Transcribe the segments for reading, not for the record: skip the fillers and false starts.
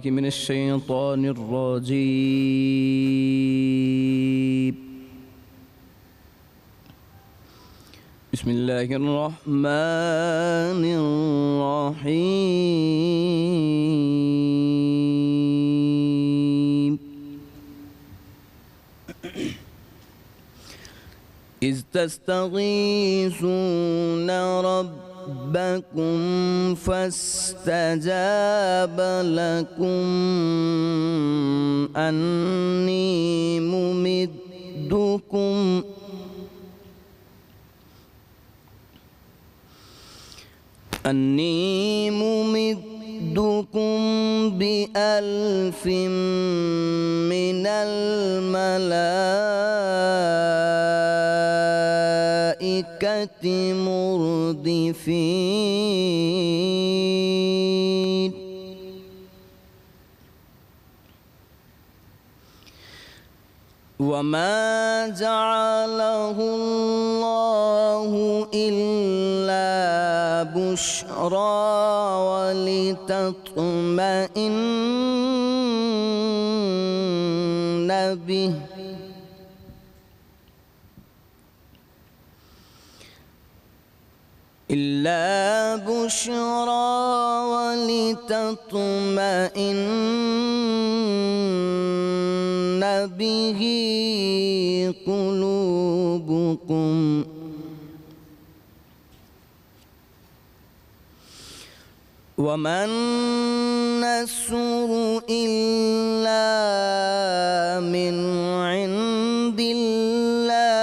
बिल्लाहि मिनश्शैतानिर्रजीम। बिस्मिल्लाहिर्रहमानिर्रहीम। इज़ तस्तगीसूना रब्बकुम फस्तजाब लकुम अन्नी मुमिद्दुकुम बिअल्फिम मिनल मलाइकति मुर्दिफीन। वमा जअलहुल्लाहु इल्ला बुश्रा वलितत्मइन्न बिहि इल्ला बुश्रा वलितत्मइन्न बिहि क़ुलूबुकुम। वमन नस्रु इल्ला मिन इंदिल्लाह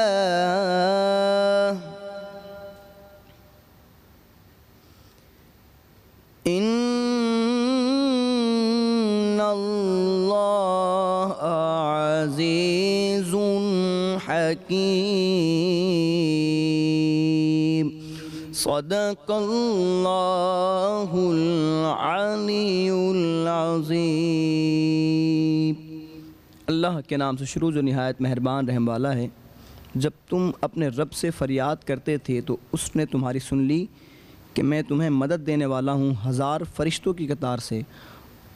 इन्नल्लाहा अज़ीज़ुन हकीम। सदक़ल्लाहुल अलीयुल अज़ीम। अल्लाह के नाम से शुरू जो निहायत मेहरबान रहम वाला है। जब तुम अपने रब से फ़रियाद करते थे तो उसने तुम्हारी सुन ली कि मैं तुम्हें मदद देने वाला हूँ 1000 फरिश्तों की कतार से।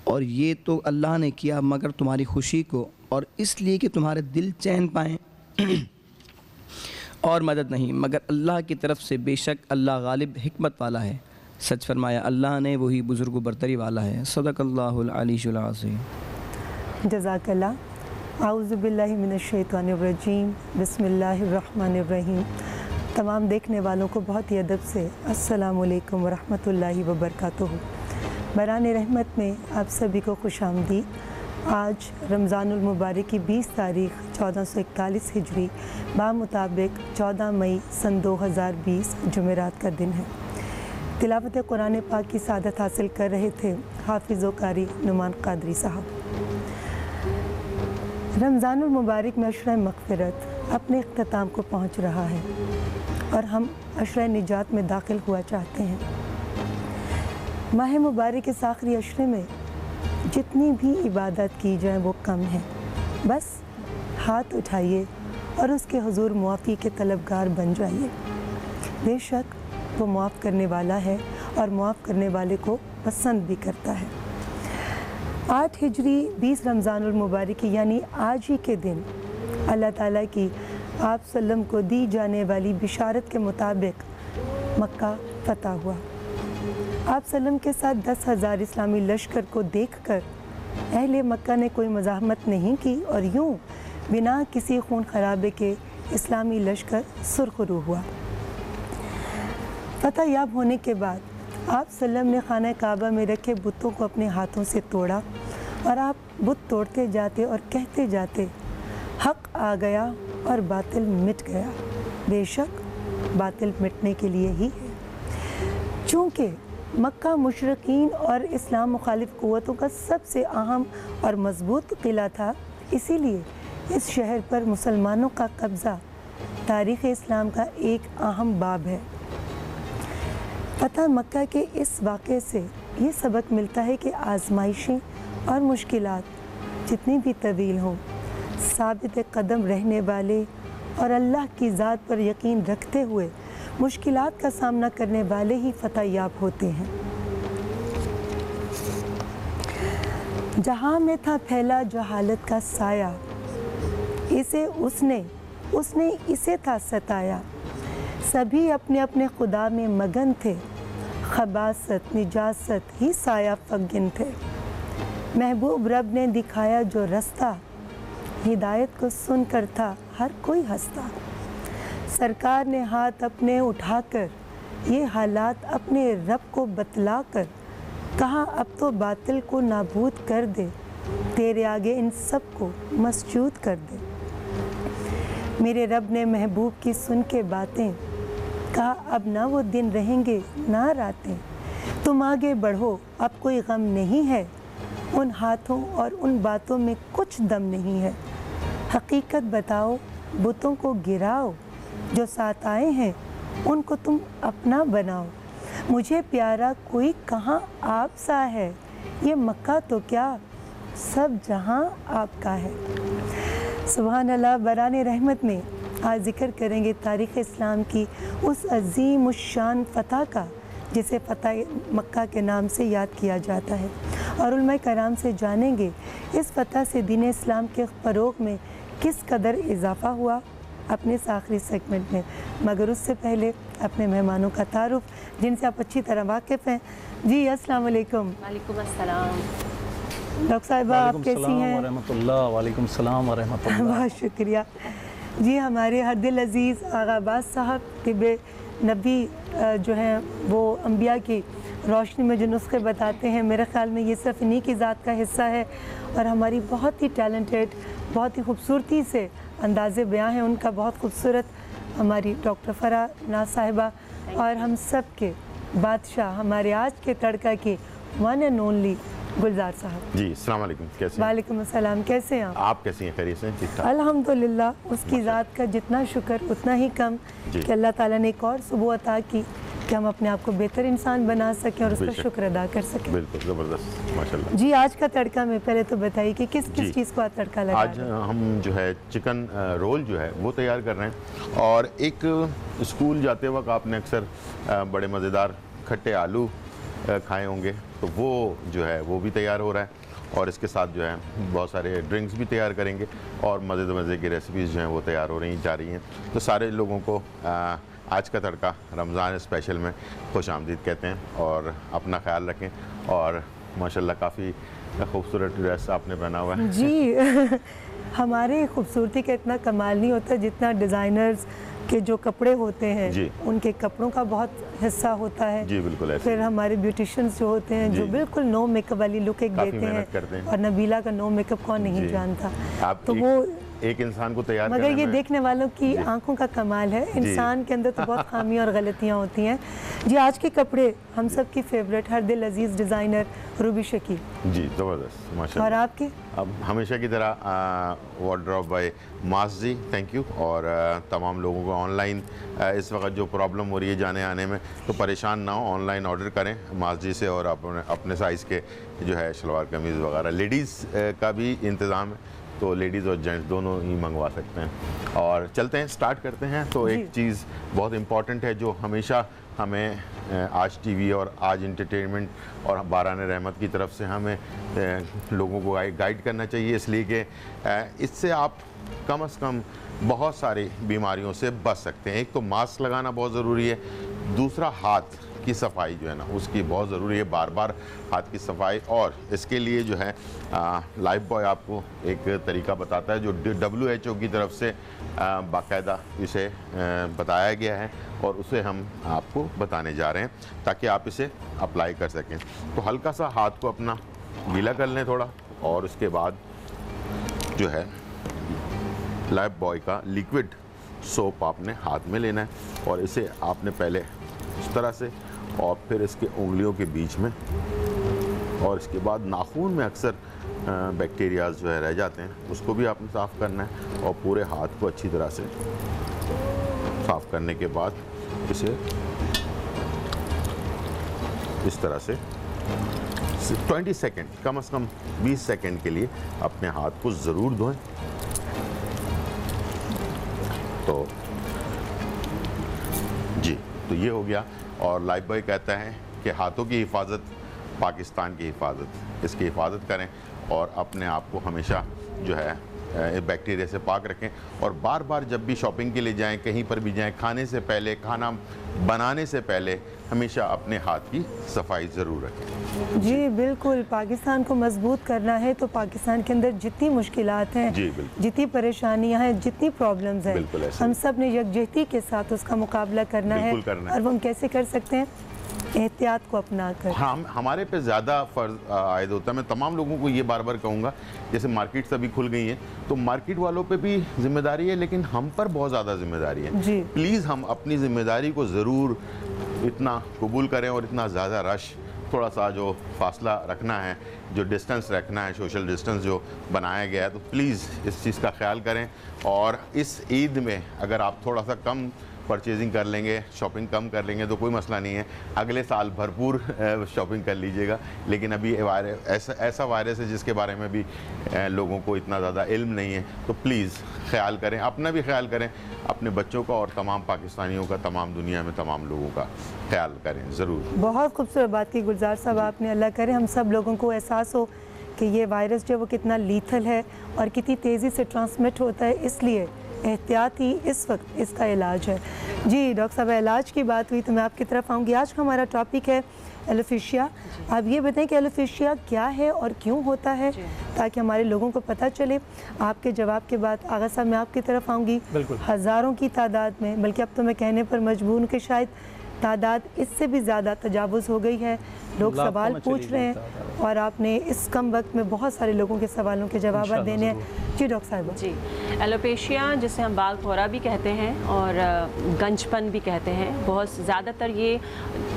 और ये तो अल्लाह ने किया मगर तुम्हारी खुशी को और इसलिए कि तुम्हारे दिल चैन पाएँ। और मदद नहीं मगर अल्लाह की तरफ से, बेशक अल्लाह गालिब हिकमत वाला है। सच फरमाया अल्लाह ने, वही बुज़ुर्ग बरतरी वाला है। सदक़ल्लाहुल अलीयुल अज़ीम। जज़ाकल्लाह। आऊज़ु बिल्लाहि मिनश्शैतानिर्रजीम। बिस्मिल्लाहिर्रहमानिर्रहीम। तमाम देखने वालों को बहुत ही अदब से अस्सलामु अलैकुम वरहमतुल्लाहि वबरकातुहू। बरान रहमत में आप सभी को खुशामदीद। आज रमज़ानुल मुबारक की 20 तारीख़ 1441 हिजरी बामुताबिक 14 मई सन 2020 जुमेरात का दिन है। तिलावत कुरान पाक की सादत हासिल कर रहे थे हाफिज़ व कारी नुमान क़ादरी साहब। रमज़ानुल मुबारक में अशरा मग़फ़िरत अपने इख्तिताम को पहुँच रहा है और हम अशरा निजात में दाखिल हुआ चाहते हैं। माह मुबारक के आखिरी अशरे में जितनी भी इबादत की जाए वो कम है। बस हाथ उठाइए और उसके हुजूर मुआफ़ी के तलबगार बन जाइए। बेशक वो मुआफ़ करने वाला है और मुआफ़ करने वाले को पसंद भी करता है। 8 हिजरी 20 रमज़ानुल मुबारक यानी आज ही के दिन अल्लाह ताला की आप सल्लम को दी जाने वाली बिशारत के मुताबिक मक्का फ़तह हुआ। आप सल्लम के साथ 10,000 इस्लामी लश्कर को देखकर अहले मक्का ने कोई मज़ाहमत नहीं की और यूँ बिना किसी खून खराबे के इस्लामी लश्कर सुरखरू हुआ। फतह याब होने के बाद आप सल्लम ने खाना काबा में रखे बुतों को अपने हाथों से तोड़ा और आप बुत तोड़ते जाते और कहते जाते हक़ आ गया और बातिल मिट गया। बेशक बातिल मिटने के लिए ही है। चूँकि मक्का मुशरिकीन और इस्लाम मुखालिफ क़ुव्वतों का सबसे अहम और मज़बूत किला था, इसीलिए इस शहर पर मुसलमानों का कब्ज़ा तारीख़ इस्लाम का एक अहम बाब है। फतह मक्का के इस वाक़े से ये सबक मिलता है कि आज़माइशें और मुश्किलात जितनी भी तवील हों, साबित कदम रहने वाले और अल्लाह की ज़ात पर यकीन रखते हुए मुश्किलात का सामना करने वाले ही फतह याब होते हैं। जहाँ में था फैला जहालत का साया, इसे उसने इसे था सताया। सभी अपने अपने खुदा में मगन थे, खबासत निजासत ही साया फगिन थे। महबूब रब ने दिखाया जो रास्ता, हिदायत को सुनकर था हर कोई हंसता। सरकार ने हाथ अपने उठाकर ये हालात अपने रब को बतलाकर कहा अब तो बातिल को नाबूद कर दे, तेरे आगे इन सब को मसजूद कर दे। मेरे रब ने महबूब की सुन के बातें कहा अब ना वो दिन रहेंगे ना रातें। तुम आगे बढ़ो अब कोई गम नहीं है, उन हाथों और उन बातों में कुछ दम नहीं है। हकीकत बताओ बुतों को गिराओ, जो साथ आए हैं उनको तुम अपना बनाओ। मुझे प्यारा कोई कहाँ आप सा है, ये मक्का तो क्या सब जहाँ आपका है। सुभान अल्लाह। बरान रहमत में आज जिक्र करेंगे तारीख़ इस्लाम की उस अजीम उस शान फ़तह का जिसे फ़तह मक्का के नाम से याद किया जाता है, और उलमा कराम से जानेंगे इस फ़तह से दीन इस्लाम के फ़रोग़ में किस कदर इजाफ़ा हुआ अपने इस आखिरी सेगमेंट में। मगर उससे पहले अपने मेहमानों का तारुफ़ जिनसे आप अच्छी तरह वाकिफ़ हैं। जी अस्सलाम वालेकुम। वालेकुम अस्सलाम। डॉक्टर साहिबा आप कैसी हैं? वालेकुम सलाम व रहमतुल्लाह। बहुत शुक्रिया जी। हमारे हर दिल अज़ीज़ आगा अब्बास साहब तिब्बे नबी जो हैं वो अम्बिया की रोशनी में जो नुस्खे बताते हैं, मेरे ख़्याल में ये सिर्फ इन्हीं की ज़ात का हिस्सा है। और हमारी बहुत ही टैलेंटेड, बहुत ही खूबसूरती से अंदाज़े बयां हैं उनका, बहुत खूबसूरत हमारी डॉक्टर फ़रा नाज साहिबा, और हम सब के बादशाह हमारे आज के तड़का के वन एंड ओनली गुलजार साहब। जी अस्सलाम वालेकुम, कैसे हैं? वालेकुम अस्सलाम। कैसे हैं आप? आप कैसी हैं? खैरियत से हैं? ठीक ठाक अल्हम्दुलिल्लाह। उसकी ज़ात का जितना शुक्र उतना ही कम जी। कि अल्लाह ताला ने एक और सुबह अता की कि हम अपने आप को बेहतर इंसान बना सकें और उसका बेशक। शुक्र अदा कर सकें। बिल्कुल ज़बरदस्त माशाल्लाह। जी आज का तड़का में पहले तो बताइए कि किस जी। किस चीज़ को आप तड़का लगा आज रहे हैं? हम जो है चिकन रोल जो है वो तैयार कर रहे हैं। और एक स्कूल जाते वक्त आपने अक्सर बड़े मज़ेदार खट्टे आलू खाए होंगे, तो वो जो है वो भी तैयार हो रहा है। और इसके साथ जो है बहुत सारे ड्रिंक्स भी तैयार करेंगे और मज़े की रेसिपीज़ जो हैं वो तैयार हो रही जा रही हैं। तो सारे लोगों को आज का तड़का रमज़ान स्पेशल में खुश आमदीद कहते हैं। और अपना ख्याल रखें। और माशाल्लाह काफ़ी खूबसूरत ड्रेस आपने पहना हुआ है। जी हमारे खूबसूरती का इतना कमाल नहीं होता जितना डिज़ाइनर्स के जो कपड़े होते हैं जी। उनके कपड़ों का बहुत हिस्सा होता है। जी बिल्कुल ऐसे फिर हमारे ब्यूटिशियंस जो होते हैं जो जी। बिल्कुल नो मेकअप वाली लुक एक काफ़ी देते मेहनत करते हैं, हैं। और नबीला का नो मेकअप कौन नहीं जी। जानता। आप तो एक, वो एक इंसान को तैयार मगर करने ये में- देखने वालों की जी। आंखों का कमाल है। इंसान के अंदर तो बहुत खामियां और गलतियां होती हैं। जी आज के कपड़े हम सब की फेवरेट हर दिल अजीज़ डिज़ाइनर रूबी शकी, जी ज़बरदस्त और माशाल्लाह। आपके? अब हमेशा की तरह wardrobe by Maas ji, thank you. और तमाम लोगों को ऑनलाइन इस वक्त जो प्रॉब्लम हो रही है जाने आने में, तो परेशान ना हो, ऑनलाइन ऑर्डर करें मास जी से। और अपने साइज़ के जो है शलवार कमीज़ वगैरह, लेडीज़ का भी इंतज़ाम है, तो लेडीज़ और जेंट्स दोनों ही मंगवा सकते हैं। और चलते हैं, स्टार्ट करते हैं। तो जी। एक चीज़ बहुत इम्पॉर्टेंट है जो हमेशा हमें आज टीवी और आज इंटरटेनमेंट और बारान रहमत की तरफ से हमें लोगों को गाइड करना चाहिए, इसलिए कि इससे आप कम से कम बहुत सारी बीमारियों से बच सकते हैं। एक तो मास्क लगाना बहुत ज़रूरी है, दूसरा हाथ की सफाई जो है ना उसकी बहुत ज़रूरी है, बार बार हाथ की सफाई। और इसके लिए जो है लाइफ बॉय आपको एक तरीका बताता है जो WHO की तरफ से बाकायदा इसे बताया गया है, और उसे हम आपको बताने जा रहे हैं ताकि आप इसे अप्लाई कर सकें। तो हल्का सा हाथ को अपना गीला कर लें थोड़ा, और उसके बाद जो है लाइफ बॉय का लिक्विड सोप आपने हाथ में लेना है, और इसे आपने पहले इस तरह से, और फिर इसके उंगलियों के बीच में, और इसके बाद नाखून में अक्सर बैक्टीरियाज जो है रह जाते हैं, उसको भी आपने साफ़ करना है। और पूरे हाथ को अच्छी तरह से साफ़ करने के बाद इसे इस तरह से 20 सेकेंड, कम से कम 20 सेकेंड के लिए अपने हाथ को ज़रूर धोएं। तो जी, तो ये हो गया। और लाइफ बॉय कहता है कि हाथों की हिफाजत पाकिस्तान की हिफाजत, इसकी हिफाजत करें। और अपने आप को हमेशा जो है बैक्टीरिया से पाक रखें। और बार बार जब भी शॉपिंग के लिए जाएं, कहीं पर भी जाएं, खाने से पहले, खाना बनाने से पहले हमेशा अपने हाथ की सफाई ज़रूर रखें। जी बिल्कुल, पाकिस्तान को मजबूत करना है तो पाकिस्तान के अंदर जितनी मुश्किलात हैं, जी बिल्कुल, जितनी परेशानियां हैं, जितनी प्रॉब्लम्स बिल्कुल हैं, ऐसे हम सब ने यकजहती के साथ उसका मुकाबला करना है। बिल्कुल करना है। और वो हम कैसे कर सकते हैं? एहतियात को अपना कर। हमारे पे ज़्यादा फ़र्ज आयद होता है। मैं तमाम लोगों को ये बार बार कहूँगा, जैसे मार्केट्स अभी खुल गई हैं तो मार्केट वालों पे भी जिम्मेदारी है, लेकिन हम पर बहुत ज़्यादा जिम्मेदारी है। जी प्लीज़ हम अपनी ज़िम्मेदारी को ज़रूर इतना कबूल करें और इतना ज़्यादा रश, थोड़ा सा जो फासला रखना है, जो डिस्टेंस रखना है, सोशल डिस्टेंस जो बनाया गया है, तो प्लीज़ इस चीज़ का ख्याल करें। और इस ईद में अगर आप थोड़ा सा कम परचेजिंग कर लेंगे, शॉपिंग कम कर लेंगे तो कोई मसला नहीं है, अगले साल भरपूर शॉपिंग कर लीजिएगा। लेकिन अभी ऐसा वायरस है जिसके बारे में भी लोगों को इतना ज़्यादा इल्म नहीं है, तो प्लीज़ ख्याल करें, अपना भी ख्याल करें, अपने बच्चों का और तमाम पाकिस्तानियों का, तमाम दुनिया में तमाम लोगों का ख्याल करें ज़रूर। बहुत खूबसूरत बात की गुलजार साहब आपने। अल्लाह करे हम सब लोगों को एहसास हो कि ये वायरस जो वो कितना लीथल है और कितनी तेज़ी से ट्रांसमिट होता है, इसलिए एहतियात ही इस वक्त इसका इलाज है। जी डॉक्टर साहब, इलाज की बात हुई तो मैं आपकी तरफ आऊँगी। आज का हमारा टॉपिक है एलोपेशिया। आप ये बताएं कि एलोपेशिया क्या है और क्यों होता है, ताकि हमारे लोगों को पता चले। आपके जवाब के बाद आगा साहब मैं आपकी तरफ आऊँगी। हज़ारों की तादाद में, बल्कि अब तो मैं कहने पर मजबूर हूँ कि शायद तादाद इससे भी ज़्यादा तजावुज़ हो गई है। लोग सवाल पूछ रहे हैं और आपने इस कम वक्त में बहुत सारे लोगों के सवालों के जवाब देने हैं। जी डॉक्टर साहब। जी, एलोपेशिया जिसे हम बाल फोरा भी कहते हैं और गंजपन भी कहते हैं, बहुत ज़्यादातर ये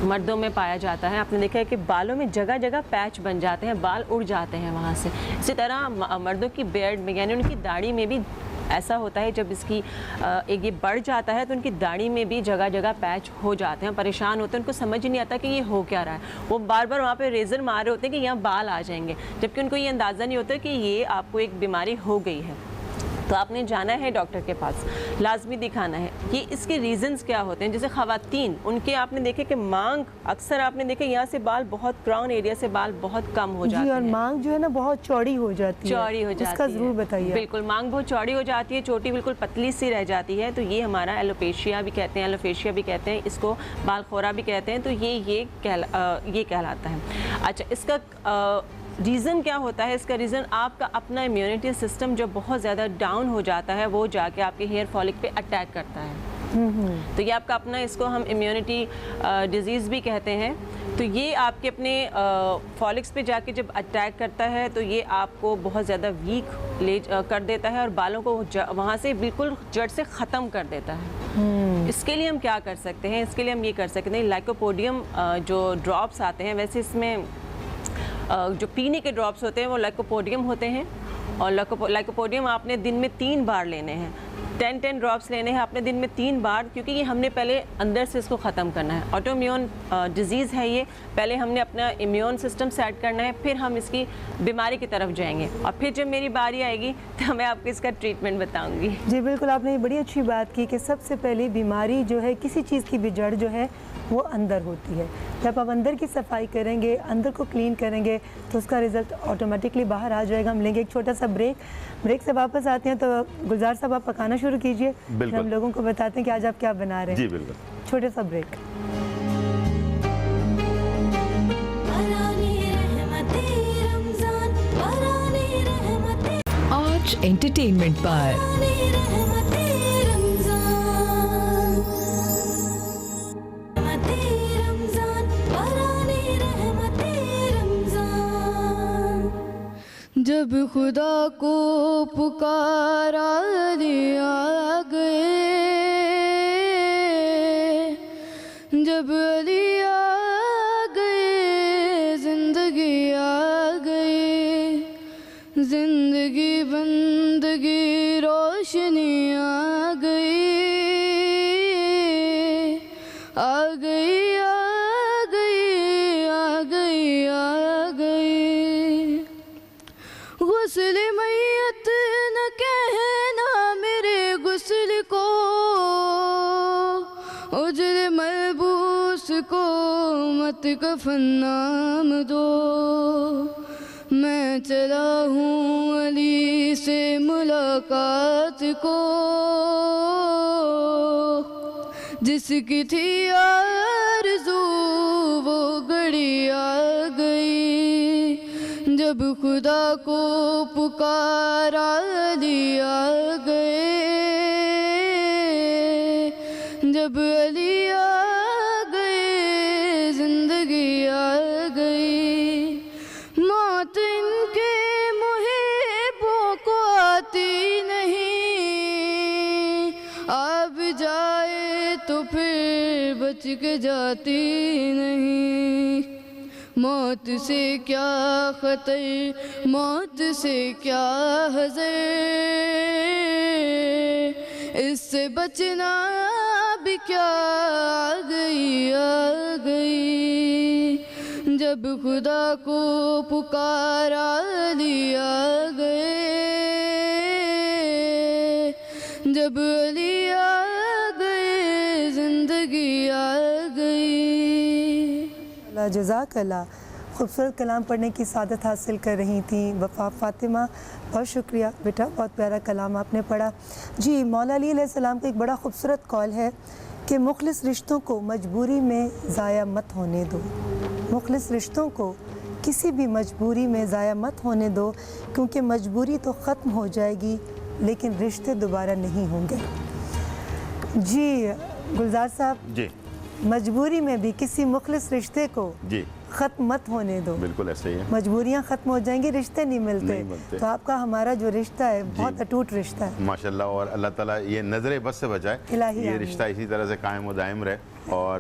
मर्दों में पाया जाता है। आपने देखा है कि बालों में जगह जगह पैच बन जाते हैं, बाल उड़ जाते हैं वहाँ से। इसी तरह मर्दों की बियर्ड में, यानी उनकी दाढ़ी में भी ऐसा होता है, जब इसकी एक ये बढ़ जाता है तो उनकी दाढ़ी में भी जगह जगह पैच हो जाते हैं, परेशान होते हैं, उनको समझ ही नहीं आता कि ये हो क्या रहा है। वो बार बार वहाँ पे रेज़र मार रहे होते हैं कि यहाँ बाल आ जाएंगे, जबकि उनको ये अंदाज़ा नहीं होता कि ये आपको एक बीमारी हो गई है। तो आपने जाना है डॉक्टर के पास, लाजमी दिखाना है। ये इसके रीज़न्स क्या होते हैं? जैसे ख़वातीन, उनके आपने देखे कि मांग, अक्सर आपने देखे यहाँ से बाल बहुत, क्राउन एरिया से बाल बहुत कम हो जाते हैं। और मांग जो है ना बहुत चौड़ी हो जाती है। चौड़ी हो जाती है, इसका ज़रूर बताइए। बिल्कुल, मांग बहुत चौड़ी हो जाती है, चोटी बिल्कुल पतली सी रह जाती है, तो ये हमारा एलोपेशिया भी कहते हैं, एलोपेशिया भी कहते हैं, इसको बाल खोरा भी कहते हैं। तो ये कहलाता है। अच्छा, इसका रीज़न क्या होता है? इसका रीज़न आपका अपना इम्यूनिटी सिस्टम जो बहुत ज़्यादा डाउन हो जाता है, वो जाके आपके हेयर फॉलिक पे अटैक करता है। तो ये आपका अपना, इसको हम इम्यूनिटी डिजीज़ भी कहते हैं। तो ये आपके अपने फॉलिक्स पे जाके जब अटैक करता है तो ये आपको बहुत ज़्यादा वीक कर देता है और बालों को वहाँ से बिल्कुल जड़ से ख़त्म कर देता है। इसके लिए हम क्या कर सकते हैं? इसके लिए हम ये कर सकते हैं, लाइकोपोडियम जो ड्रॉप्स आते हैं, वैसे इसमें जो पीने के ड्रॉप्स होते हैं वो लाइकोपोडियम होते हैं, और लाइकोपोडियम आपने दिन में 3 बार लेने हैं। 10 ड्रॉप्स लेने हैं आपने दिन में 3 बार, क्योंकि ये हमने पहले अंदर से इसको ख़त्म करना है। ऑटोइम्यून डिजीज़ है ये, पहले हमने अपना इम्यून सिस्टम सेट करना है, फिर हम इसकी बीमारी की तरफ जाएंगे, और फिर जब मेरी बारी आएगी तो मैं आपको इसका ट्रीटमेंट बताऊँगी। जी बिल्कुल, आपने ये बड़ी अच्छी बात की कि सबसे पहले बीमारी जो है, किसी चीज़ की भी जड़ जो है वो अंदर होती है। जब आप अंदर की सफाई करेंगे, अंदर को क्लीन करेंगे, तो उसका रिज़ल्ट ऑटोमेटिकली बाहर आ जाएगा। हम लेंगे एक छोटा सा ब्रेक से वापस आते हैं। तो गुलजार साहब आप पकाना शुरू कीजिए, हम लोगों को बताते हैं कि आज आप क्या बना रहे हैं। जी बिल्कुल, छोटा सा ब्रेक। आज एंटरटेनमेंट पर जब खुदा को पुकारा दिया गए, जब अली आ गए, जिंदगी आ गई, जिंदगी बंदगी रोशनी आ गई, आ गई, आ गई, आ गई, आ गई। गुस्ल मैयत न कहना मेरे गुस्ल को, उजर मलबूस को मत कफन नाम दो। मैं मैं चला हूँ अली से मुलाकात को, जिसकी थी आरज़ू वो घड़ी आ गई, जब खुदा को पुकारा अली आ गए, जब अली आ गए जिंदगी आ गई। मौत इनके मुहिब्बों को आती नहीं, अब जाए तो फिर बच के जाती नहीं। मौत से क्या खतर, मौत से क्या हज़र, इससे बचना भी क्या, आ गई आ गई। जब खुदा को पुकारा अली आ गए, जब अली आ गए जिंदगी आ गई। जज़ाकल्लाह। खूबसूरत कलाम पढ़ने की सादत हासिल कर रही थी वफ़ा फ़ातिमा, बहुत शुक्रिया बेटा, बहुत प्यारा कलाम आपने पढ़ा। जी, मौला अली अलैहिस्सलाम का एक बड़ा खूबसूरत कौल है कि मुखलिस रिश्तों को मजबूरी में ज़ाया मत होने दो। मुखलिस रिश्तों को किसी भी मजबूरी में ज़ाया मत होने दो, क्योंकि मजबूरी तो ख़त्म हो जाएगी लेकिन रिश्ते दोबारा नहीं होंगे। जी गुलजार साहब जी, मजबूरी में भी किसी मुखलिस रिश्ते को जी ख़त्म मत होने दो। बिल्कुल ऐसे ही है। मजबूरियाँ ख़त्म हो जाएंगी, रिश्ते नहीं मिलते, नहीं मिलते। तो आपका हमारा जो रिश्ता है बहुत अटूट रिश्ता है माशाल्लाह। और अल्लाह ताला ये नज़र बस से बचाए, इलाही ये आमीन। रिश्ता इसी तरह से कायम व दायम रहे। और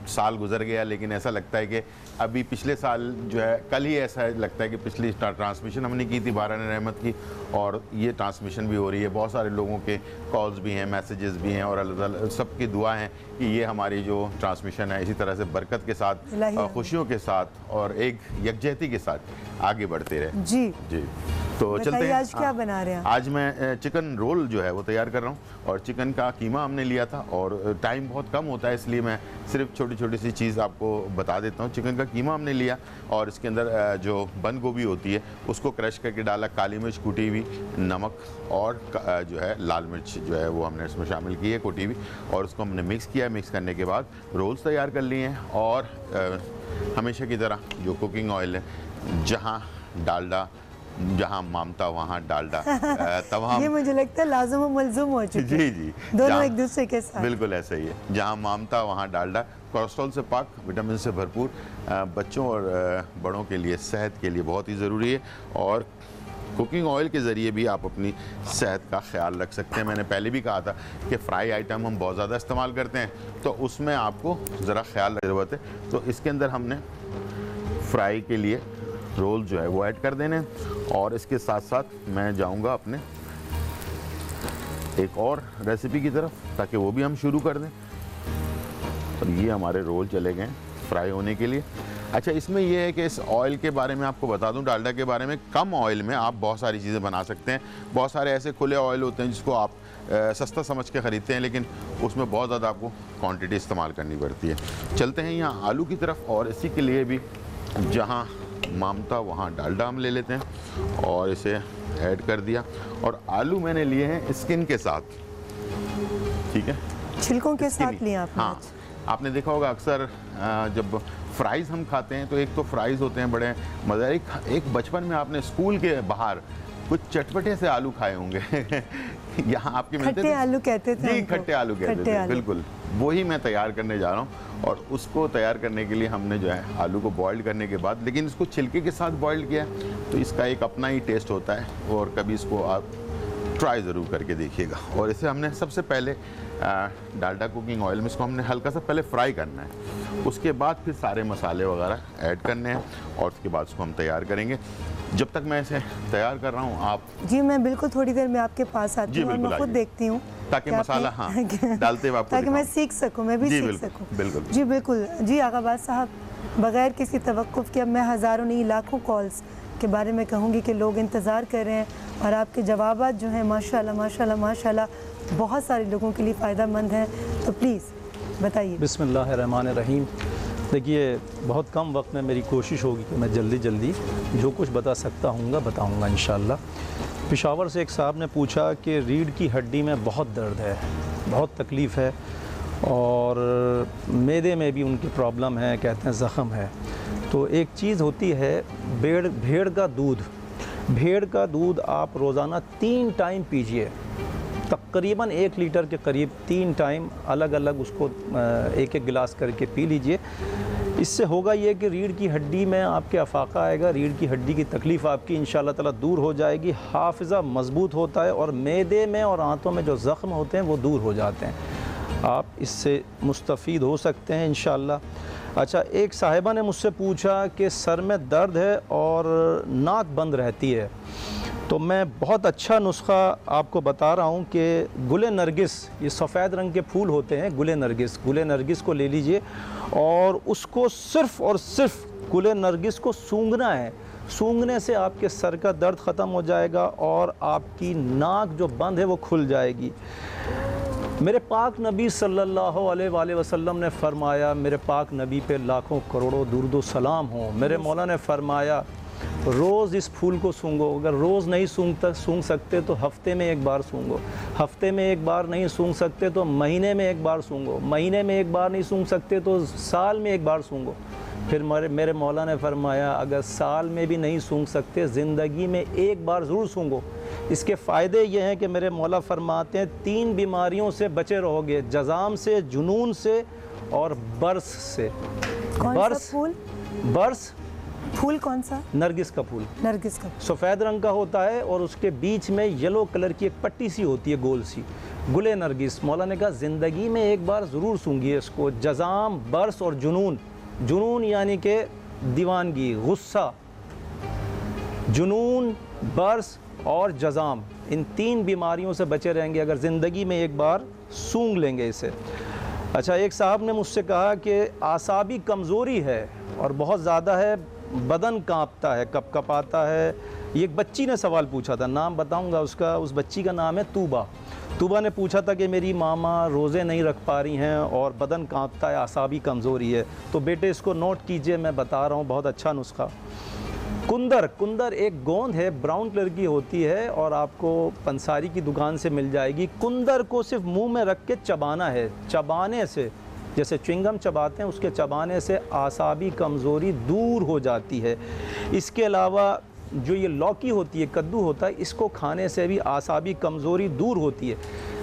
साल गुजर गया लेकिन ऐसा लगता है कि अभी पिछले साल जो है, कल ही ऐसा लगता है कि पिछली ट्रांसमिशन हमने की थी बारान रहमत की, और ये ट्रांसमिशन भी हो रही है। बहुत सारे लोगों के कॉल्स भी हैं, मैसेजेस भी हैं, और अल्लाह ताला सबकी दुआ है कि ये हमारी जो ट्रांसमिशन है इसी तरह से बरकत के साथ, इलाही आमीन। खुशियों के साथ और एक यकजहती के साथ आगे बढ़ते रहे। जी। जी, तो चलते बताइए हैं। आज क्या बना रहे हैं? आज मैं चिकन रोल जो है वो तैयार कर रहा हूँ, और चिकन का कीमा हमने लिया था, और टाइम बहुत कम होता है इसलिए मैं सिर्फ छोटी छोटी सी चीज़ आपको बता देता हूँ। चिकन का कीमा हमने लिया, और इसके अंदर जो बंद गोभी होती है उसको क्रश करके डाला, काली मिर्च कुटी हुई, नमक और जो है लाल मिर्च जो है वो हमने इसमें शामिल की है कुटी हुई, और उसको हमने मिक्स किया। मिक्स करने के बाद रोल्स तैयार कर लिए हैं। और हमेशा की तरह जो कुकिंग ऑयल है, जहाँ डालडा, जहाँ मामता वहाँ डालडा, तमाम ये मुझे लगता है लाज़िम व मलज़ूम हो चुकी जी है। जी, दोनों जहाँ- एक दूसरे के साथ। बिल्कुल ऐसा ही है। जहाँ मामता वहाँ डालडा, कोलेस्ट्रॉल से पाक, विटामिन से भरपूर, बच्चों और बड़ों के लिए, सेहत के लिए बहुत ही ज़रूरी है। और कुकिंग ऑयल के ज़रिए भी आप अपनी सेहत का ख्याल रख सकते हैं। मैंने पहले भी कहा था कि फ्राई आइटम हम बहुत ज़्यादा इस्तेमाल करते हैं, तो उसमें आपको ज़रा ख्याल ज़रूरत है। तो इसके अंदर हमने फ्राई के लिए रोल जो है वो ऐड कर देने, और इसके साथ साथ मैं जाऊंगा अपने एक और रेसिपी की तरफ, ताकि वो भी हम शुरू कर दें। और ये हमारे रोल चले गए फ्राई होने के लिए। अच्छा, इसमें यह है कि इस ऑयल के बारे में आपको बता दूं, डालडा के बारे में, कम ऑयल में आप बहुत सारी चीज़ें बना सकते हैं। बहुत सारे ऐसे खुले ऑयल होते हैं जिसको आप सस्ता समझ के ख़रीदते हैं, लेकिन उसमें बहुत ज़्यादा आपको क्वांटिटी इस्तेमाल करनी पड़ती है। चलते हैं यहाँ आलू की तरफ, और इसी के लिए भी जहाँ मामता वहाँ डालडा हम ले लेते हैं, और इसे ऐड कर दिया। और आलू मैंने लिए हैं स्किन के साथ, ठीक है, छिलकों के साथ स्किनी। लिया आपने? हाँ, आपने देखा होगा अक्सर जब फ्राइज़ हम खाते हैं तो एक तो फ्राइज़ होते हैं बड़े मज़े। एक बचपन में आपने स्कूल के बाहर कुछ चटपटे से आलू खाए होंगे यहाँ आपके मिलते खट्टे आलू कहते थे जी, उनको। खट्टे आलू कहते खट्टे थे, आलू। बिल्कुल वही मैं तैयार करने जा रहा हूँ। और उसको तैयार करने के लिए हमने जो है आलू को बॉईल करने के बाद, लेकिन इसको छिलके के साथ बॉईल किया, तो इसका एक अपना ही टेस्ट होता है, और कभी इसको आप ट्राई ज़रूर करके देखिएगा। और इसे हमने सबसे पहले डालडा कुकिंग ऑयल में इसको हमने हल्का सा पहले फ्राई करना है, उसके बाद फिर सारे मसाले वगैरह ऐड करने हैं, और उसके बाद इसको हम तैयार करेंगे। जब तक मैं इसे तैयार कर रहा हूँ, आप जी, मैं बिल्कुल थोड़ी देर में आपके पास आती जी, हूँ और बिल्कुल मैं खुद आइए। देखती हूँ ताकि कि मसाला आपने- डालते हुए आपको ताकि मैं दिखाऊं। सीख सकूँ, मैं भी जी, सीख बिल्कुल, सकूँ। बिल्कुल। जी बिल्कुल। जी आगाबाद साहब, बगैर किसी तवक्कुफ़ के अब मैं हज़ारों नहीं लाखों कॉल्स के बारे में कहूँगी कि लोग इंतज़ार कर रहे हैं, और आपके जवाबात जो हैं माशाल्लाह माशाल्लाह माशाल्लाह बहुत सारे लोगों के लिए फ़ायदा मंद हैं। तो प्लीज़ बताइए। बिस्मिल्लाहिर्रहमानिर्रहीम। देखिए, बहुत कम वक्त में मेरी कोशिश होगी कि मैं जल्दी जो कुछ बता सकता हूँगा बताऊँगा इंशाअल्लाह। पेशावर से एक साहब ने पूछा कि रीढ़ की हड्डी में बहुत दर्द है, बहुत तकलीफ़ है और मैदे में भी उनकी प्रॉब्लम है, कहते हैं ज़ख़म है। तो एक चीज़ होती है भेड़ का दूध। भेड़ का दूध आप रोज़ाना 3 टाइम पीजिए, तकरीबन 1 लीटर के करीब 3 टाइम अलग अलग उसको एक गिलास करके पी लीजिए। इससे होगा ये कि रीढ़ की हड्डी में आपके अफाका आएगा, रीढ़ की हड्डी की तकलीफ़ आपकी इंशाअल्लाह ताला दूर हो जाएगी, हाफिज़ा मज़बूत होता है और मैदे में और आंतों में जो ज़ख़म होते हैं वो दूर हो जाते हैं। आप इससे मुस्तफ़ीद हो सकते हैं इंशाअल्लाह। अच्छा, एक साहिबा ने मुझसे पूछा कि सर में दर्द है और नाक बंद रहती है, तो मैं बहुत अच्छा नुस्खा आपको बता रहा हूँ कि गुले नरगिस, ये सफ़ेद रंग के फूल होते हैं, गुले नरगिस को ले लीजिए और उसको सिर्फ़ और सिर्फ गुले नरगिस को सूंघना है। सूंघने से आपके सर का दर्द ख़त्म हो जाएगा और आपकी नाक जो बंद है वो खुल जाएगी। मेरे पाक नबी सल्लल्लाहु अलैहि वसल्लम ने फ़रमाया, मेरे पाक नबी पे लाखों करोड़ों दुरूद व सलाम हो, मेरे मौला ने फ़रमाया रोज़ इस फूल को सूंघो। अगर रोज़ नहीं सूंघ सकते तो हफ़्ते में 1 बार सूंघो, हफ़्ते में 1 बार नहीं सूंघ सकते तो महीने में 1 बार सूंघो, महीने में 1 बार नहीं सूंघ सकते तो साल में 1 बार सूंघो। फिर मेरे मौला ने फ़रमाया अगर साल में भी नहीं सूंघ सकते, ज़िंदगी में 1 बार ज़रूर सूंघो। इसके फ़ायदे ये हैं कि मेरे मौला फरमाते हैं 3 बीमारियों से बचे रहोगे, जज़ाम से, जुनून से और बर्स से। बर्स फूल कौन सा? नरगिस का फूल। नरगिस का सफ़ेद रंग का होता है और उसके बीच में येलो कलर की एक पट्टी सी होती है, गोल सी, गुले नरगिस। मौला ने कहा ज़िंदगी में 1 बार ज़रूर सूंघिए इसको। जज़ाम, बर्स और जुनून। जुनून यानी कि दीवानगी, गुस्सा। जुनून, बर्स और जज़ाम, इन 3 बीमारियों से बचे रहेंगे अगर ज़िंदगी में 1 बार सूंघ लेंगे इसे। अच्छा, एक साहब ने मुझसे कहा कि आसाबी कमज़ोरी है और बहुत ज़्यादा है, बदन कांपता है, कपकपाता है। ये एक बच्ची ने सवाल पूछा था, नाम बताऊंगा उसका, उस बच्ची का नाम है तूबा। तूबा ने पूछा था कि मेरी मामा रोज़े नहीं रख पा रही हैं और बदन कांपता है, आसाबी कमज़ोरी है। तो बेटे इसको नोट कीजिए, मैं बता रहा हूँ, बहुत अच्छा नुस्खा। कुंदर एक गोंद है, ब्राउन कलर की होती है और आपको पंसारी की दुकान से मिल जाएगी। कुंदर को सिर्फ मुंह में रख के चबाना है। चबाने से, जैसे च्युइंगम चबाते हैं, उसके चबाने से आसाबी कमज़ोरी दूर हो जाती है। इसके अलावा जो ये लौकी होती है, कद्दू होता है, इसको खाने से भी आसाबी कमज़ोरी दूर होती है।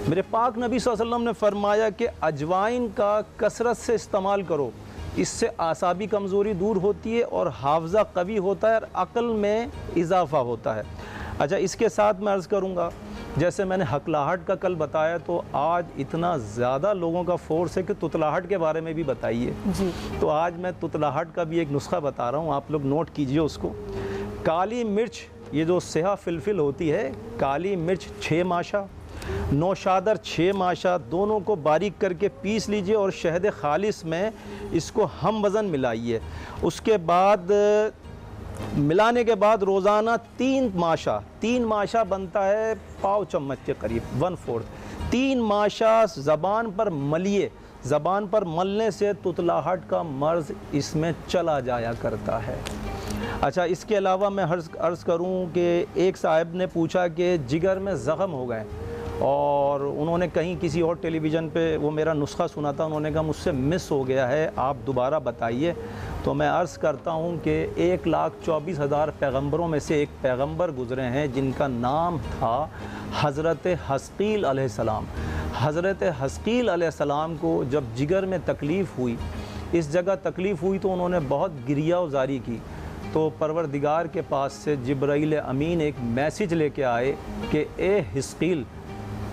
मेरे पाक नबी सल्लल्लाहु अलैहि वसल्लम ने फरमाया कि अजवाइन का कसरत से इस्तेमाल करो, इससे आसाबी कमज़ोरी दूर होती है और हाफ़ज़ा कवी होता है और अक़ल में इजाफ़ा होता है। अच्छा, इसके साथ मैं अर्ज़ करूँगा, जैसे मैंने हकलाहट का कल बताया, तो आज इतना ज़्यादा लोगों का फोर्स है कि तुतलाहट के बारे में भी बताइए जी। तो आज मैं तुतलाहट का भी एक नुस्खा बता रहा हूँ, आप लोग नोट कीजिए उसको। काली मिर्च, ये जो सेहा फिलफिल होती है, काली मिर्च 6 माशा, नौशादर 6 माशा, दोनों को बारीक करके पीस लीजिए और शहद खालिस में इसको हम वज़न मिलाइए। उसके बाद मिलाने के बाद रोज़ाना 3 माशा बनता है पाव चम्मच के करीब, 1/4। 3 माशा ज़बान पर मलिए। ज़बान पर मलने से तुतलाहट का मर्ज़ इसमें चला जाया करता है। अच्छा, इसके अलावा मैं अर्ज़ करूं कि एक साहब ने पूछा कि जिगर में ज़ख़म हो गए और उन्होंने कहीं किसी और टेलीविज़न पे वो मेरा नुस्खा सुना था, उन्होंने कहा मुझसे मिस हो गया है, आप दोबारा बताइए। तो मैं अर्ज़ करता हूँ कि 1,24,000 पैगंबरों में से एक पैगंबर गुज़रे हैं जिनका नाम था हज़रत हस्कील अलैहिस्सलाम। हज़रत हस्कील अलैहिस्सलाम को जब जिगर में तकलीफ़ हुई, इस जगह तकलीफ़ हुई, तो उन्होंने बहुत गिरियावज़ारी की। तो परवरदिगार के पास से जिब्राइल अमीन एक मैसेज लेके आए कि ए हिस्कील,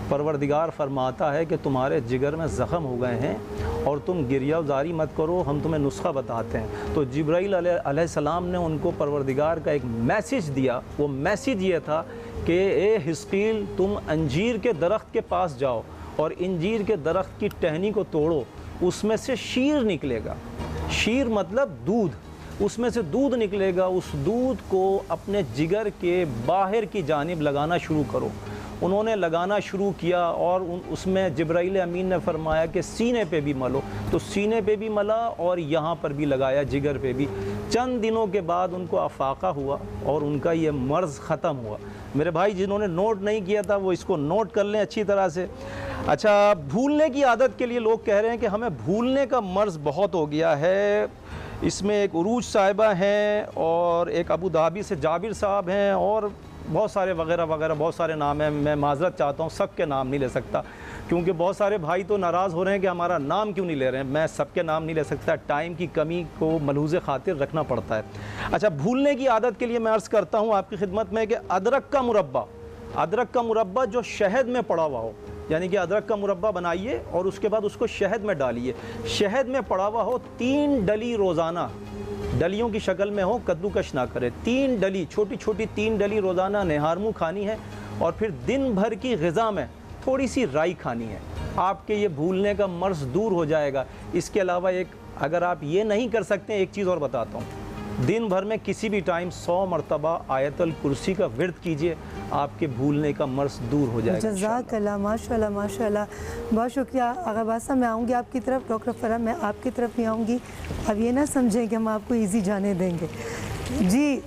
परवरदिगार फरमाता है कि तुम्हारे जिगर में ज़ख़म हो गए हैं और तुम गिरियावज़ारी मत करो, हम तुम्हें नुस्खा बताते हैं। तो जिब्राइल अलैहिस्सलाम ने उनको परवरदिगार का एक मैसेज दिया। वो मैसेज ये था कि ए हिस्कील, तुम अंजीर के दरख्त के पास जाओ और अंजीर के दरख्त की टहनी को तोड़ो, उसमें से शीर निकलेगा। शीर मतलब दूध, उसमें से दूध निकलेगा। उस दूध को अपने जिगर के बाहर की जानिब लगाना शुरू करो। उन्होंने लगाना शुरू किया और उसमें जिब्राइल अमीन ने फरमाया कि सीने पे भी मलो, तो सीने पे भी मला और यहाँ पर भी लगाया, जिगर पे भी। चंद दिनों के बाद उनको अफाका हुआ और उनका ये मर्ज़ ख़त्म हुआ। मेरे भाई जिन्होंने नोट नहीं किया था वो इसको नोट कर लें अच्छी तरह से। अच्छा, भूलने की आदत के लिए लोग कह रहे हैं कि हमें भूलने का मर्ज़ बहुत हो गया है। इसमें एक उरूज साहिबा हैं और एक अबू धाबी से जाबिर साहब हैं और बहुत सारे वगैरह वगैरह बहुत सारे नाम हैं। मैं माजरत चाहता हूँ, सब के नाम नहीं ले सकता क्योंकि बहुत सारे भाई तो नाराज़ हो रहे हैं कि हमारा नाम क्यों नहीं ले रहे हैं। मैं सबके नाम नहीं ले सकता, टाइम की कमी को मलहूज़ खातिर रखना पड़ता है। अच्छा, भूलने की आदत के लिए मैं अर्ज़ करता हूँ आपकी खिदमत में कि अदरक का मुरब्बा जो शहद में पड़ा हुआ हो, यानी कि अदरक का मुरब्बा बनाइए और उसके बाद उसको शहद में डालिए। शहद में पड़ा हुआ हो 3 डली रोज़ाना, डलियों की शक्ल में हो, कद्दूकश ना करें। 3 डली, छोटी छोटी 3 डली रोज़ाना निहार मुँह खानी है और फिर दिन भर की ग़िज़ा में थोड़ी सी राई खानी है। आपके ये भूलने का मर्ज़ दूर हो जाएगा। इसके अलावा एक, अगर आप ये नहीं कर सकते, एक चीज़ और बताता हूँ, दिन भर में किसी भी टाइम 100 मरतबा आयतल कुर्सी का विर्द कीजिए, आपके भूलने का मर्ज़ दूर हो जाएगा। जज़ाकल्लाह, माशाल्लाह माशाल्लाह, बहुत शुक्रिया। आगा बासा, मैं आऊँगी आपकी तरफ, डॉक्टर फरह मैं आपकी तरफ नहीं आऊँगी। अब ये ना समझें कि हम आपको इजी जाने देंगे। जी,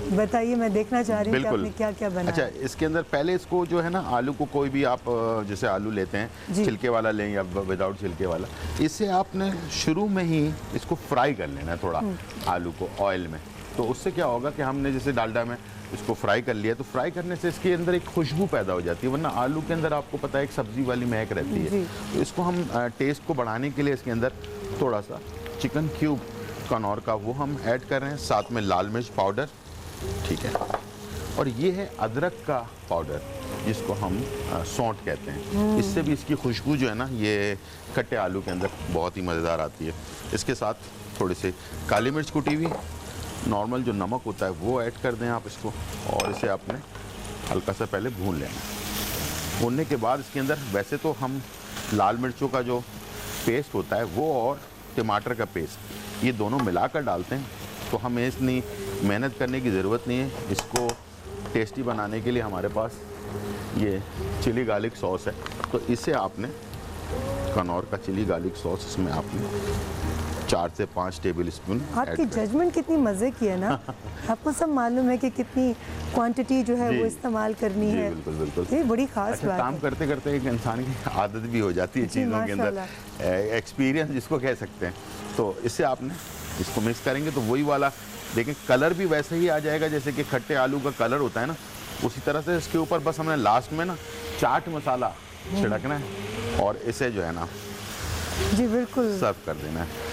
बताइए, मैं देखना चाह रही हूँ कि आपने क्या क्या बनाया। अच्छा, इसके अंदर पहले इसको जो है ना, आलू को कोई भी आप जैसे आलू लेते हैं, छिलके वाला लें या विदाउट छिलके वाला, इससे आपने शुरू में ही इसको फ्राई कर लेना है थोड़ा आलू को ऑयल में। तो उससे क्या होगा कि हमने जैसे डालडा में इसको फ्राई कर लिया, तो फ्राई करने से इसके अंदर एक खुशबू पैदा हो जाती है, वरना आलू के अंदर आपको पता है एक सब्ज़ी वाली महक रहती है। तो इसको हम टेस्ट को बढ़ाने के लिए इसके अंदर थोड़ा सा चिकन क्यूब कनौर का वो हम ऐड कर रहे हैं, साथ में लाल मिर्च पाउडर, ठीक है, और ये है अदरक का पाउडर जिसको हम सौंठ कहते हैं। इससे भी इसकी खुशबू जो है ना, ये खट्टे आलू के अंदर बहुत ही मज़ेदार आती है। इसके साथ थोड़ी सी काली मिर्च कुटी हुई, नॉर्मल जो नमक होता है वो ऐड कर दें आप इसको, और इसे आपने हल्का सा पहले भून लेना। भूनने के बाद इसके अंदर वैसे तो हम लाल मिर्चों का जो पेस्ट होता है वो और टमाटर का पेस्ट ये दोनों मिलाकर डालते हैं, तो हमें इतनी मेहनत करने की ज़रूरत नहीं है। इसको टेस्टी बनाने के लिए हमारे पास ये चिली गार्लिक सॉस है, तो इसे आपने कनौर का चिली गार्लिक सॉस इसमें आपने 4 से 5 टेबल स्पून। आपकी जजमेंट कितनी मज़े की है ना। आपको सब मालूम है कि कितनी क्वांटिटी जो है वो इस्तेमाल करनी है। बिल्कुल बिल्कुल, ये बड़ी खास बात है। काम करते करते एक इंसान की आदत भी हो जाती है चीज़ों के अंदर, एक्सपीरियंस जिसको कह सकते हैं। तो इससे आपने इसको मिक्स करेंगे तो वही वाला देखें कलर भी वैसे ही आ जाएगा जैसे कि खट्टे आलू का कलर होता है ना, उसी तरह से इसके ऊपर बस हमने लास्ट में ना चाट मसाला छिड़कना है और इसे जो है ना जी बिल्कुल सर्व कर देना है।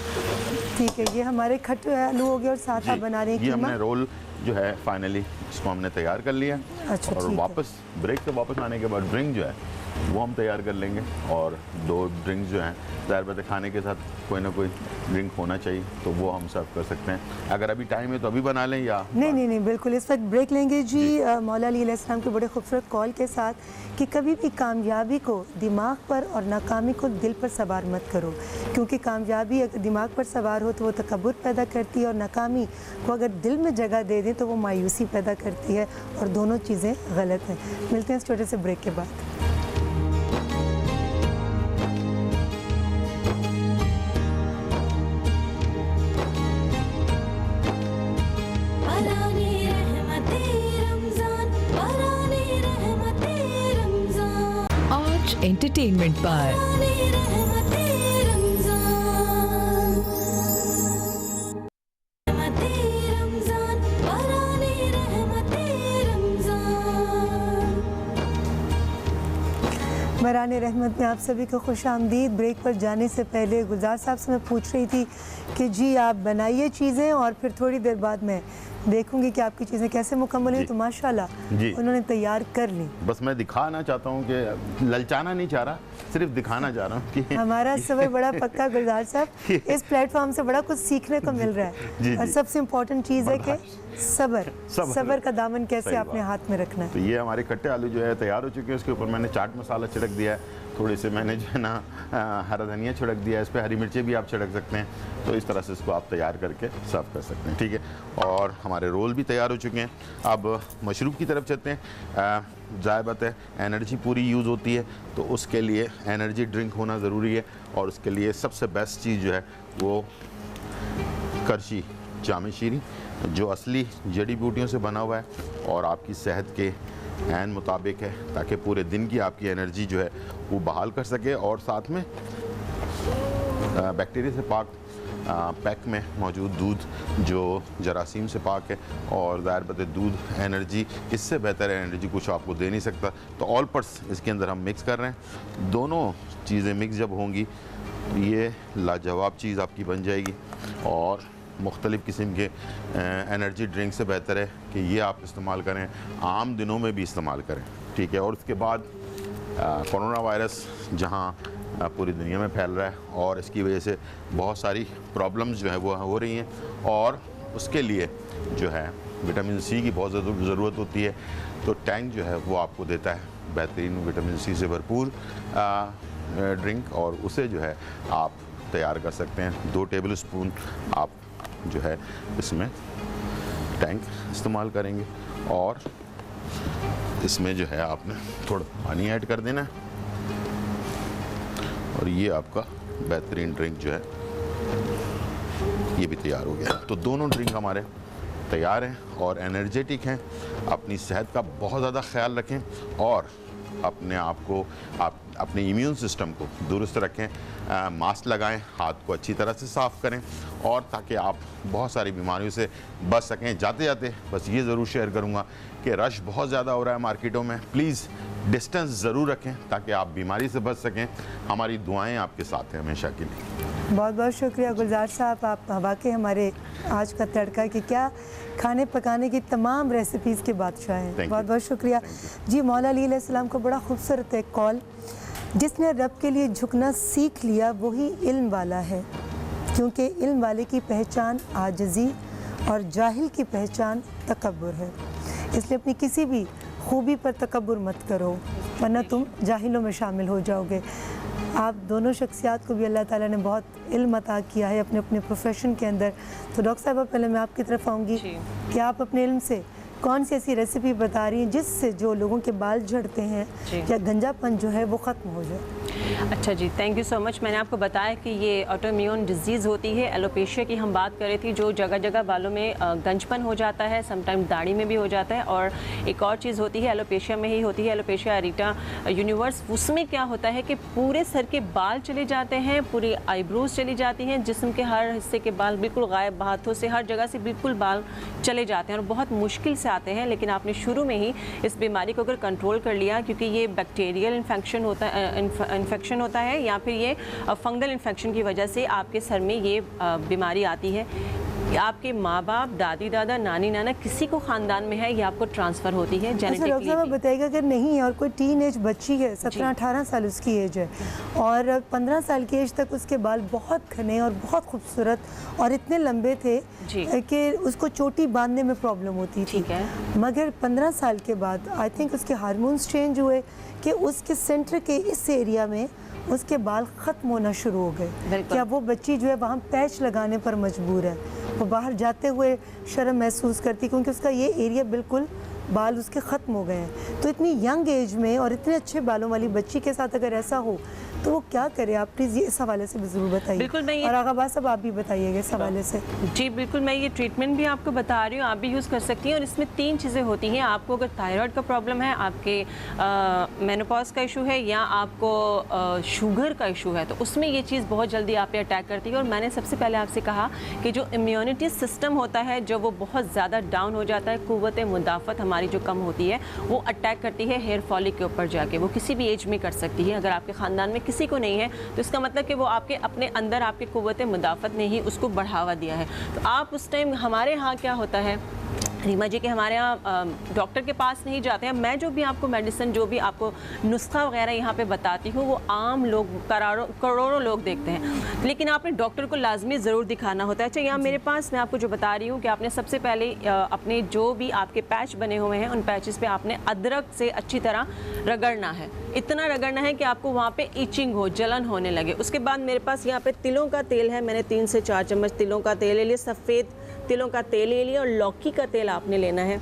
ठीक है, ये हमारे खट्टे आलू हो गए और साथ आप बना रहे हैं ये कीमा। हमने रोल जो है फाइनली इसको हमने तैयार कर लिया। अच्छा, और वापस ब्रेक से वापस आने के बाद ड्रिंक जो है वो हम तैयार कर लेंगे, और 2 ड्रिंक जो हैं ज़ाहिर बात है खाने के साथ कोई ना कोई ड्रिंक होना चाहिए, तो वो हम सर्व कर सकते हैं। अगर अभी टाइम है तो अभी बना लें या नहीं बिल्कुल इस वक्त ब्रेक लेंगे जी। मौला अली अलैहिस्सलाम के बड़े खूबसूरत कॉल के साथ कि कभी भी कामयाबी को दिमाग पर और नाकामी को दिल पर सवार मत करो, क्योंकि कामयाबी अगर दिमाग पर सवार हो तो वो तकब्बुर पैदा करती है, और नाकामी को अगर दिल में जगह दे दें तो वो मायूसी पैदा करती है, और दोनों चीज़ें गलत हैं। मिलते हैं इस छोटे से ब्रेक के बाद। एंटरटेनमेंट पर बराने रहमत में आप सभी को खुश आमदीद। ब्रेक पर जाने से पहले गुलजार साहब से मैं पूछ रही थी कि जी आप बनाइए चीज़ें और फिर थोड़ी देर बाद मैं देखूंगी कि आपकी चीज़ें कैसे मुकम्मल हुई। तो माशाल्लाह उन्होंने तैयार कर ली। बस मैं दिखाना चाहता हूँ कि ललचाना नहीं चाह रहा, सिर्फ दिखाना चाह रहा हूँ कि हमारा सबर बड़ा पक्का गुलजार साहब, इस प्लेटफॉर्म से बड़ा कुछ सीखने को मिल रहा है। और सबसे इम्पोर्टेंट चीज़ है कि सबर का दामन कैसे आपने हाथ में रखना है। तो ये हमारे खट्टे आलू जो है तैयार हो चुके हैं। उसके ऊपर मैंने चाट मसाला छिड़क दिया है, थोड़ी से मैंने जो है ना हरा धनिया छिड़क दिया है, इस पर हरी मिर्चें भी आप छिड़क सकते हैं। तो इस तरह से इसको आप तैयार करके सर्व कर सकते हैं, ठीक है। और हमारे हमारे रोल भी तैयार हो चुके हैं। अब मशरूब की तरफ चलते हैं। ज़ाहिर बात है एनर्जी पूरी यूज़ होती है, तो उसके लिए एनर्जी ड्रिंक होना ज़रूरी है, और उसके लिए सबसे बेस्ट चीज़ जो है वो करशी जामे शीरी, जो असली जड़ी बूटियों से बना हुआ है और आपकी सेहत के ऐन मुताबिक है, ताकि पूरे दिन की आपकी एनर्जी जो है वो बहाल कर सके, और साथ में बैक्टीरिया से पाक पैक में मौजूद दूध जो जरासीम से पाक है, और ज़ाहिर बात है दूध एनर्जी, इससे बेहतर एनर्जी कुछ आपको दे नहीं सकता। तो ऑल पर्स इसके अंदर हम मिक्स कर रहे हैं। दोनों चीज़ें मिक्स जब होंगी ये लाजवाब चीज़ आपकी बन जाएगी, और मुख्तलिफ़ किस्म के एनर्जी ड्रिंक से बेहतर है कि ये आप इस्तेमाल करें, आम दिनों में भी इस्तेमाल करें, ठीक है। और उसके बाद कोरोना वायरस जहाँ पूरी दुनिया में फैल रहा है, और इसकी वजह से बहुत सारी प्रॉब्लम्स जो है वो हो रही हैं, और उसके लिए जो है विटामिन सी की बहुत ज़्यादा ज़रूरत होती है। तो टैंक जो है वो आपको देता है बेहतरीन विटामिन सी से भरपूर ड्रिंक, और उसे जो है आप तैयार कर सकते हैं। 2 टेबल स्पून आप जो है इसमें टैंक इस्तेमाल करेंगे, और इसमें जो है आपने थोड़ा पानी ऐड कर देना है, और ये आपका बेहतरीन ड्रिंक जो है ये भी तैयार हो गया। तो दोनों ड्रिंक हमारे तैयार हैं और एनर्जेटिक हैं। अपनी सेहत का बहुत ज़्यादा ख्याल रखें, और अपने आप को, आप अपने इम्यून सिस्टम को दुरुस्त रखें। मास्क लगाएं, हाथ को अच्छी तरह से साफ़ करें, और ताकि आप बहुत सारी बीमारियों से बच सकें। जाते जाते बस ये ज़रूर शेयर करूँगा कि रश बहुत ज़्यादा हो रहा है मार्केटों में, प्लीज़ डिस्टेंस ज़रूर रखें ताकि आप बीमारी से बच सकें। हमारी दुआएं आपके साथ हैं हमेशा के लिए। बहुत बहुत शुक्रिया गुलजार साहब, आप वाकई हमारे आज का तड़का कि क्या खाने पकाने की तमाम रेसिपीज़ के बादशाह हैं। बहुत बहुत शुक्रिया जी। मौला अली अलैहिस्सलाम को बड़ा खूबसूरत एक कॉल, जिसने रब के लिए झुकना सीख लिया वही इल्म वाला है, क्योंकि इल्म वाले की पहचान आजिज़ी और जाहिल की पहचान तकब्बुर है। इसलिए अपनी किसी भी खूबी पर तकब्बुर मत करो, वरना तुम जाहिलों में शामिल हो जाओगे। आप दोनों शख्सियात को भी अल्लाह ताला ने बहुत इल्म अता किया है अपने अपने प्रोफेशन के अंदर। तो डॉक्टर साहबा, पहले मैं आपकी तरफ आऊँगी कि आप अपने इल्म से कौन सी ऐसी रेसिपी बता रही हैं जिससे जो लोगों के बाल झड़ते हैं या गंजापन जो है वो ख़त्म हो जाए। अच्छा जी, थैंक यू सो मच। मैंने आपको बताया कि ये ऑटोइम्यून डिजीज़ होती है। एलोपेशिया की हम बात कर रही थी, जो जगह जगह बालों में गंजपन हो जाता है, समटाइम दाढ़ी में भी हो जाता है। और एक और चीज़ होती है, एलोपेशिया में ही होती है, एलोपेशिया अरीटा यूनिवर्स। उसमें क्या होता है कि पूरे सर के बाल चले जाते हैं, पूरी आईब्रोज चली जाती हैं, जिस्म के हर हिस्से के बाल बिल्कुल गायब, हाथों से हर जगह से बिल्कुल बाल चले जाते हैं और बहुत मुश्किल से आते हैं। लेकिन आपने शुरू में ही इस बीमारी को अगर कंट्रोल कर लिया, क्योंकि ये बैक्टीरियल इन्फेक्शन होता है या फिर ये फंगल इन्फेक्शन की वजह से आपके सर में ये बीमारी आती है। आपके माँ बाप, दादी दादा, नानी नाना किसी को ख़ानदान में है, ये आपको ट्रांसफ़र होती है जेनेटिकली। डॉक्टर साहब बताइएगा अगर नहीं है और कोई टीन एज बच्ची है, 17-18 साल उसकी एज है, और 15 साल की एज तक उसके बाल बहुत घने और बहुत खूबसूरत और इतने लंबे थे कि उसको चोटी बांधने में प्रॉब्लम होती थी, मगर 15 साल के बाद आई थिंक उसके हार्मोन्स चेंज हुए कि उसके सेंटर के इस एरिया में उसके बाल ख़त्म होना शुरू हो गए। क्या वो बच्ची जो है वहाँ पैच लगाने पर मजबूर है, वो बाहर जाते हुए शर्म महसूस करती, क्योंकि उसका ये एरिया बिल्कुल बाल उसके ख़त्म हो गए हैं। तो इतनी यंग एज में और इतने अच्छे बालों वाली बच्ची के साथ अगर ऐसा हो तो वो क्या करे? आप प्लीज़ ये इस हवाले से भी ज़रूर बताइए। बिल्कुल, मैं ये... और आगाबाद साहब आप भी बताइएगा इस हवाले से। जी बिल्कुल, मैं ये ट्रीटमेंट भी आपको बता रही हूँ, आप भी यूज़ कर सकती हैं। और इसमें 3 चीज़ें होती हैं। आपको अगर थायराइड का प्रॉब्लम है, आपके मेनोपॉज का इशू है, या आपको शुगर का इशू है, तो उसमें ये चीज़ बहुत जल्दी आप पे अटैक करती है। और मैंने सबसे पहले आपसे कहा कि जो इम्यूनिटी सिस्टम होता है, जब वो बहुत ज़्यादा डाउन हो जाता है, क़ुव्वत मुदाफ़त हमारी जो कम होती है, वो अटैक करती है हेयर फॉलिक के ऊपर जाके। वो किसी भी एज में कर सकती है। अगर आपके ख़ानदान में किसी को नहीं है तो इसका मतलब कि वो आपके अपने अंदर आपके क़ुव्वत मुदाफ़त ने ही उसको बढ़ावा दिया है। तो आप उस टाइम, हमारे यहाँ क्या होता है रीमा जी के हमारे यहाँ डॉक्टर के पास नहीं जाते हैं। मैं जो भी आपको मेडिसिन, जो भी आपको नुस्खा वगैरह यहाँ पे बताती हूँ, वो आम लोग, करोड़ों लोग देखते हैं, लेकिन आपने डॉक्टर को लाजमी ज़रूर दिखाना होता है। अच्छा, यहाँ मेरे पास मैं आपको जो बता रही हूँ कि आपने सबसे पहले अपने जो भी आपके पैच बने हुए हैं, उन पैचेस पे आपने अदरक से अच्छी तरह रगड़ना है। इतना रगड़ना है कि आपको वहाँ पे इचिंग हो, जलन होने लगे। उसके बाद मेरे पास यहाँ पे तिलों का तेल है, मैंने 3 से 4 चम्मच तिलों का तेल ले लिया, सफ़ेद तिलों का तेल ले लिया, और लौकी का तेल आपने लेना है।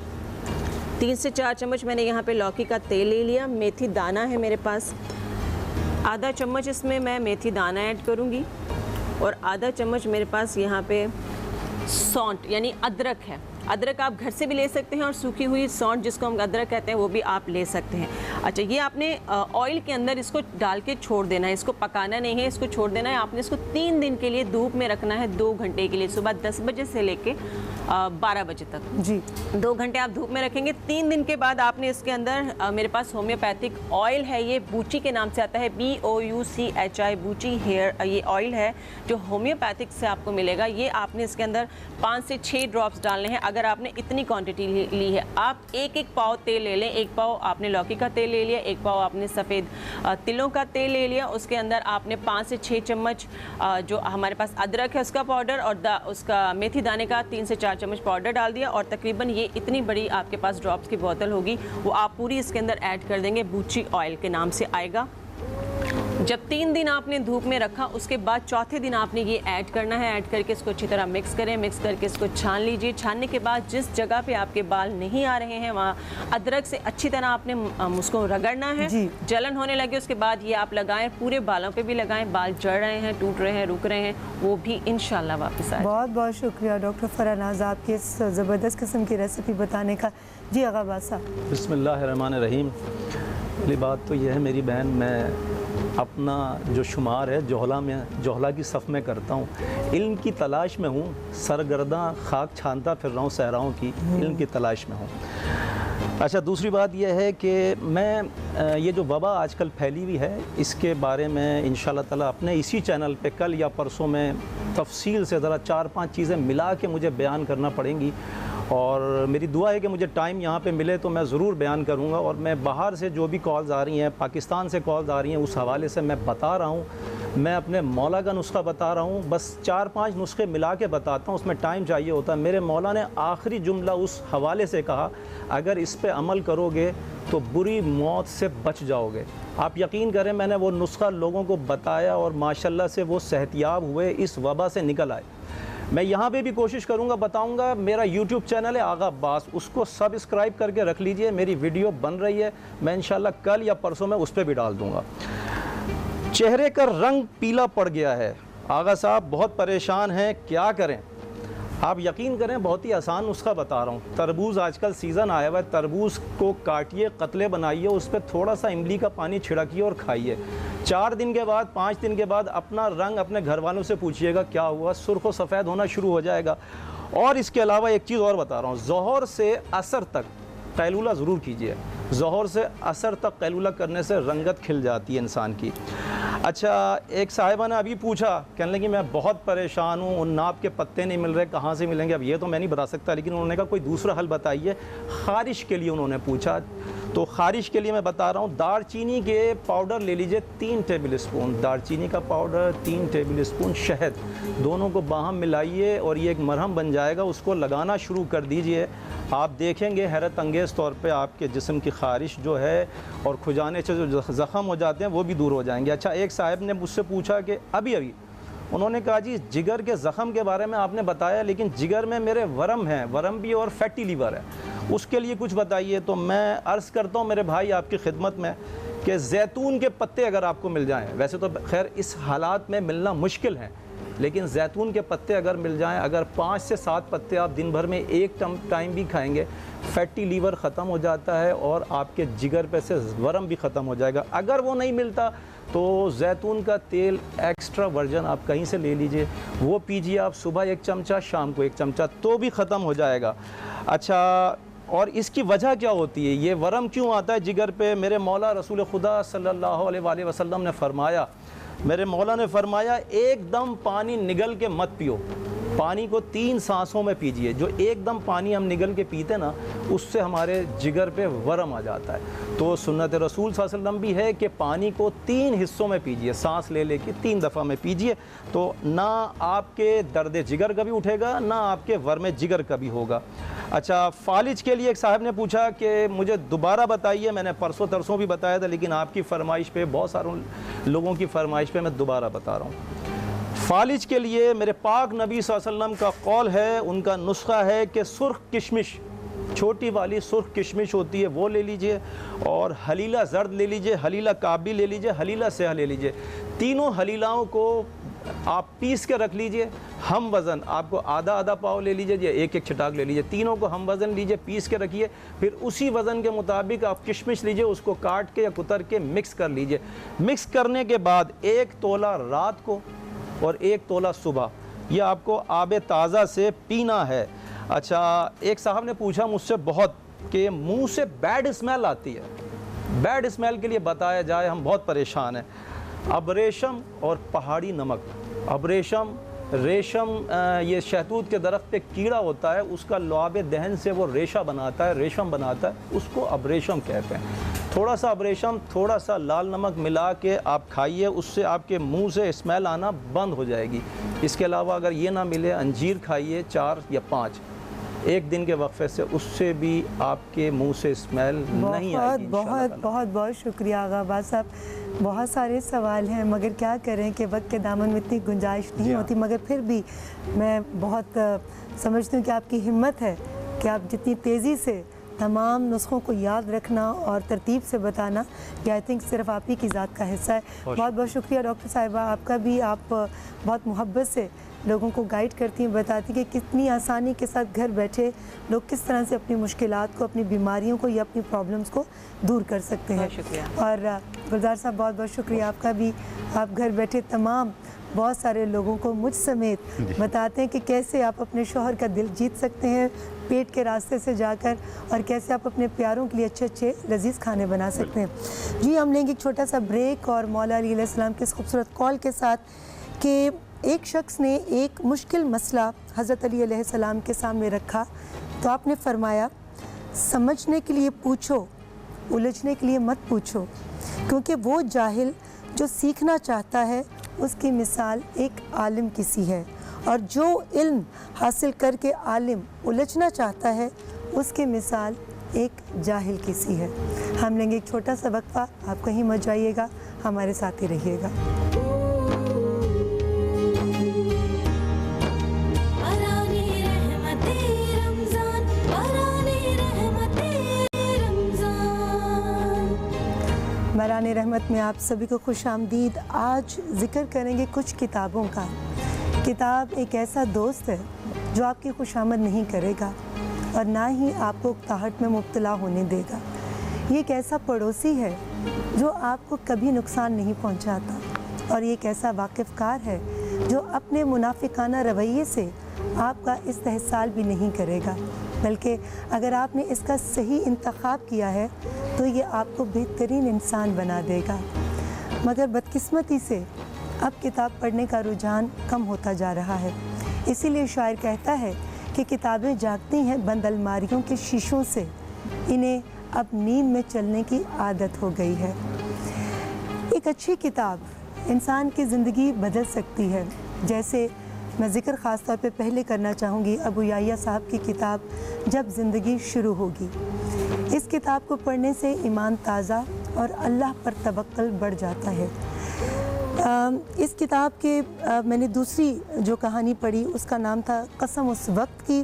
3 से 4 चम्मच मैंने यहाँ पे लौकी का तेल ले लिया। मेथी दाना है मेरे पास, आधा चम्मच इसमें मैं मेथी दाना ऐड करूँगी, और आधा चम्मच मेरे पास यहाँ पे सौंठ यानी अदरक है। अदरक आप घर से भी ले सकते हैं, और सूखी हुई सौंठ जिसको हम अदरक कहते हैं वो भी आप ले सकते हैं। अच्छा, ये आपने ऑयल के अंदर इसको डाल के छोड़ देना है, इसको पकाना नहीं है, इसको छोड़ देना है। आपने इसको 3 दिन के लिए धूप में रखना है, 2 घंटे के लिए, सुबह 10 बजे से लेके 12 बजे तक जी। 2 घंटे आप धूप में रखेंगे। 3 दिन के बाद आपने इसके अंदर मेरे पास होम्योपैथिक ऑयल है, ये बूची के नाम से आता है, BOUCHI, बूची हेयर, ये ऑयल है जो होम्योपैथिक से आपको मिलेगा। ये आपने इसके अंदर 5 से 6 ड्रॉप्स डालने हैं। अगर आपने इतनी क्वांटिटी ली है, आप 1 पाव तेल ले लें। 1 पाव आपने लौकी का तेल ले लिया, 1 पाव आपने सफ़ेद तिलों का तेल ले लिया। उसके अंदर आपने 5 से 6 चम्मच जो हमारे पास अदरक है उसका पाउडर, और उसका मेथी दाने का 3 से 4 चम्मच पाउडर डाल दिया, और तकरीबन ये इतनी बड़ी आपके पास ड्रॉप्स की बोतल होगी, वो आप पूरी इसके अंदर ऐड कर देंगे। बूची ऑयल के नाम से आएगा। जब 3 दिन आपने धूप में रखा, उसके बाद चौथे दिन आपने ये ऐड करना है। ऐड करके इसको अच्छी तरह मिक्स करें, मिक्स करके इसको छान लीजिए। छानने के बाद जिस जगह पे आपके बाल नहीं आ रहे हैं, वहाँ अदरक से अच्छी तरह आपने उसको रगड़ना है। जलन होने लगे उसके बाद ये आप लगाएं, पूरे बालों पे भी लगाएं। बाल जड़ रहे हैं, टूट रहे हैं, रुक रहे हैं, वो भी इंशाल्लाह वापस आए। बहुत बहुत शुक्रिया डॉक्टर फरानाज आपकी इस ज़बरदस्त किस्म की रेसिपी बताने का। जी आगा साहब। बिस्मिल्लाहिर्रहमानिर्रहीम। पहली बात तो यह है मेरी बहन, मैं अपना जो शुमार है जोहला की सफ़ में करता हूँ। इल्म की तलाश में हूँ, सरगर्दा खाक छानता फिर रहा हूँ सहराओं की, इल्म की तलाश में हूँ। अच्छा, दूसरी बात यह है कि मैं ये जो वबा आजकल फैली हुई है, इसके बारे में इंशाअल्लाह ताला अपने इसी चैनल पे कल या परसों में तफसील से ज़रा 4-5 चीज़ें मिला के मुझे बयान करना पड़ेंगी, और मेरी दुआ है कि मुझे टाइम यहाँ पे मिले तो मैं ज़रूर बयान करूँगा। और मैं बाहर से जो भी कॉल्स आ रही हैं, पाकिस्तान से कॉल्स आ रही हैं, उस हवाले से मैं बता रहा हूँ। मैं अपने मौला का नुस्खा बता रहा हूँ, बस 4-5 नुस्खे मिला के बताता हूँ, उसमें टाइम चाहिए होता है। मेरे मौला ने आखिरी जुमला उस हवाले से कहा, अगर इस पे अमल करोगे तो बुरी मौत से बच जाओगे। आप यकीन करें, मैंने वो नुस्खा लोगों को बताया और माशाल्लाह से वो सेहतियाब हुए, इस वबा से निकल आए। मैं यहाँ पे भी कोशिश करूँगा, बताऊँगा। मेरा YouTube चैनल है आगा अब्बास, उसको सब्सक्राइब करके रख लीजिए। मेरी वीडियो बन रही है, मैं इंशाल्लाह कल या परसों में उस पर भी डाल दूँगा। चेहरे का रंग पीला पड़ गया है, आगा साहब बहुत परेशान हैं, क्या करें? आप यकीन करें, बहुत ही आसान नुस्खा बता रहा हूँ। तरबूज आजकल सीज़न आया हुआ है, तरबूज को काटिए, कतले बनाइए, उस पर थोड़ा सा इमली का पानी छिड़किए और खाइए। 4 दिन के बाद, 5 दिन के बाद अपना रंग अपने घर वालों से पूछिएगा क्या हुआ, सुर्ख और सफ़ेद होना शुरू हो जाएगा। और इसके अलावा एक चीज़ और बता रहा हूँ, ज़ोहर से असर तक कैलूला ज़रूर कीजिए। ज़ोहर से असर तक कैलूला करने से रंगत खिल जाती है इंसान की। अच्छा, एक साहिबा ने अभी पूछा, कहने लगी मैं बहुत परेशान हूँ, उन नाप के पत्ते नहीं मिल रहे, कहाँ से मिलेंगे? अब ये तो मैं नहीं बता सकता, लेकिन उन्होंने कहा कोई दूसरा हल बताइए। ख़ारिश के लिए उन्होंने पूछा, तो ख़ारिश के लिए मैं बता रहा हूँ, दालचीनी के पाउडर ले लीजिए 3 टेबल स्पून दालचीनी का पाउडर, 3 टेबल स्पून शहद, दोनों को बाहम मिलाइए और ये एक मरहम बन जाएगा। उसको लगाना शुरू कर दीजिए, आप देखेंगे हैरत अंगेज़ तौर पे आपके जिस्म की ख़ारिश जो है और खुजाने से जो ज़ख़म हो जाते हैं वो भी दूर हो जाएंगे। अच्छा, एक साहब ने मुझसे पूछा कि अभी उन्होंने कहा जी जिगर के ज़ख़म के बारे में आपने बताया, लेकिन जिगर में मेरे वरम हैं, वरम भी और फैटी लीवर है, उसके लिए कुछ बताइए। तो मैं अर्ज़ करता हूँ मेरे भाई आपकी खिदमत में कि जैतून के पत्ते अगर आपको मिल जाएँ, वैसे तो खैर इस हालात में मिलना मुश्किल है, लेकिन जैतून के पत्ते अगर मिल जाएं, अगर 5 से 7 पत्ते आप दिन भर में एक टाइम भी खाएंगे, फैटी लीवर ख़त्म हो जाता है और आपके जिगर पे से वरम भी ख़त्म हो जाएगा। अगर वो नहीं मिलता तो जैतून का तेल एक्स्ट्रा वर्जन आप कहीं से ले लीजिए, वो पीजिए आप, सुबह 1 चमचा, शाम को 1 चमचा, तो भी ख़त्म हो जाएगा। अच्छा, और इसकी वजह क्या होती है, ये वरम क्यों आता है जिगर पे? मेरे मौला रसूल खुदा सल्लल्लाहु अलैहि वसल्लम ने फरमाया, मेरे मौला ने फरमाया, एकदम पानी निगल के मत पियो, पानी को 3 सांसों में पीजिए। जो एकदम पानी हम निगल के पीते ना, उससे हमारे जिगर पे वरम आ जाता है। तो सुन्नत रसूल सल्लल्लाहु अलैहि वसल्लम भी है कि पानी को 3 हिस्सों में पीजिए, सांस ले लेके 3 दफ़ा में पीजिए, तो ना आपके दर्द जिगर कभी उठेगा, ना आपके वर्म जिगर कभी होगा। अच्छा, फालिज के लिए एक साहब ने पूछा कि मुझे दोबारा बताइए, मैंने परसों तरसों भी बताया था, लेकिन आपकी फरमाइश पे, बहुत सारे लोगों की फरमाइश पे मैं दोबारा बता रहा हूँ। फालिज के लिए मेरे पाक नबी सल्लल्लाहु अलैहि वसल्लम का कौल है, उनका नुस्खा है कि सुर्ख किशमिश, छोटी वाली सुर्ख किशमिश होती है, वो ले लीजिए, और हलीला जर्द ले लीजिए, हलीला काबी ले लीजिए, हलीला स्याह ले लीजिए। तीनों हलीलाओं को आप पीस के रख लीजिए। हम वज़न आपको आधा आधा पाव ले लीजिए या एक एक छटाक ले लीजिए, तीनों को हम वज़न लीजिए, पीस के रखिए। फिर उसी वज़न के मुताबिक आप किशमिश लीजिए, उसको काट के या कुतर के मिक्स कर लीजिए। मिक्स करने के बाद 1 तोला रात को और 1 तोला सुबह, यह आपको आब ताज़ा से पीना है। अच्छा, एक साहब ने पूछा मुझसे बहुत कि मुंह से बैड स्मेल आती है, बैड स्मेल के लिए बताया जाए, हम बहुत परेशान हैं। अबरेशम और पहाड़ी नमक, अबरेशम रेशम, ये शहतूत के दरख्त पे कीड़ा होता है, उसका लुआब दहन से वो रेशा बनाता है, रेशम बनाता है, उसको अबरेशम कहते हैं। थोड़ा सा अबरेशम, थोड़ा सा लाल नमक मिला के आप खाइए, उससे आपके मुंह से स्मेल आना बंद हो जाएगी। इसके अलावा अगर ये ना मिले, अंजीर खाइए 4 या 5 एक दिन के वक्फे से, उससे भी आपके मुंह से स्मेल नहीं आएगी। बहुत बहुत बहुत शुक्रिया आगा अब्बास साहब। बहुत सारे सवाल हैं, मगर क्या करें कि वक्त के दामन में इतनी गुंजाइश नहीं होती, मगर फिर भी मैं बहुत समझती हूँ कि आपकी हिम्मत है कि आप जितनी तेज़ी से तमाम नुस्खों को याद रखना और तरतीब से बताना, कि आई थिंक सिर्फ आप ही की ज़ात का हिस्सा है। बहुत बहुत शुक्रिया डॉक्टर साहिबा आपका भी। आप बहुत मोहब्बत से लोगों को गाइड करती हैं, बताती कि कितनी आसानी के साथ घर बैठे लोग किस तरह से अपनी मुश्किलात को, अपनी बीमारियों को या अपनी प्रॉब्लम्स को दूर कर सकते हैं। और गुलजार साहब बहुत बहुत शुक्रिया आपका भी। आप घर बैठे तमाम बहुत सारे लोगों को, मुझ समेत, बताते हैं कि कैसे आप अपने शौहर का दिल जीत सकते हैं पेट के रास्ते से जाकर, और कैसे आप अपने प्यारों के लिए अच्छे अच्छे लजीज खाने बना सकते हैं। जी, हम लेंगे एक छोटा सा ब्रेक, और मौला अली अलैहिस्सलाम के इस खूबसूरत कॉल के साथ कि एक शख्स ने एक मुश्किल मसला हज़रत अली अलैहिस्सलाम के सामने रखा, तो आपने फरमाया, समझने के लिए पूछो, उलझने के लिए मत पूछो, क्योंकि वो जाहिल जो सीखना चाहता है उसकी मिसाल एक आलिम की सी है, और जो इल्म हासिल करके आलिम उलझना चाहता है उसकी मिसाल एक जाहिल की सी है। हम लेंगे एक छोटा सा वक्फा, आप कहीं मत जाइएगा, हमारे साथ ही रहिएगा। बरान रहमत में आप सभी को खुश आमदीद। आज ज़िक्र करेंगे कुछ किताबों का। किताब एक ऐसा दोस्त है जो आपकी खुशामद नहीं करेगा और ना ही आपको उकताहट में मुब्तला होने देगा। ये एक ऐसा पड़ोसी है जो आपको कभी नुकसान नहीं पहुंचाता, और ये एक ऐसा वाकिफ़कार है जो अपने मुनाफिकाना रवैये से आपका इस्तेहसाल भी नहीं करेगा, बल्कि अगर आपने इसका सही इंतखाब किया है तो ये आपको बेहतरीन इंसान बना देगा। मगर बदकिस्मती से अब किताब पढ़ने का रुझान कम होता जा रहा है। इसीलिए शायर कहता है कि किताबें जागती हैं बंद अलमारियों के शीशों से, इन्हें अब नींद में चलने की आदत हो गई है। एक अच्छी किताब इंसान की ज़िंदगी बदल सकती है। जैसे मैं ज़िक्र ख़ास तौर पे पहले करना चाहूँगी अबू याया साहब की किताब जब ज़िंदगी शुरू होगी। इस किताब को पढ़ने से ईमान ताज़ा और अल्लाह पर तवक्कल बढ़ जाता है। इस किताब के मैंने दूसरी जो कहानी पढ़ी उसका नाम था कसम उस वक्त की।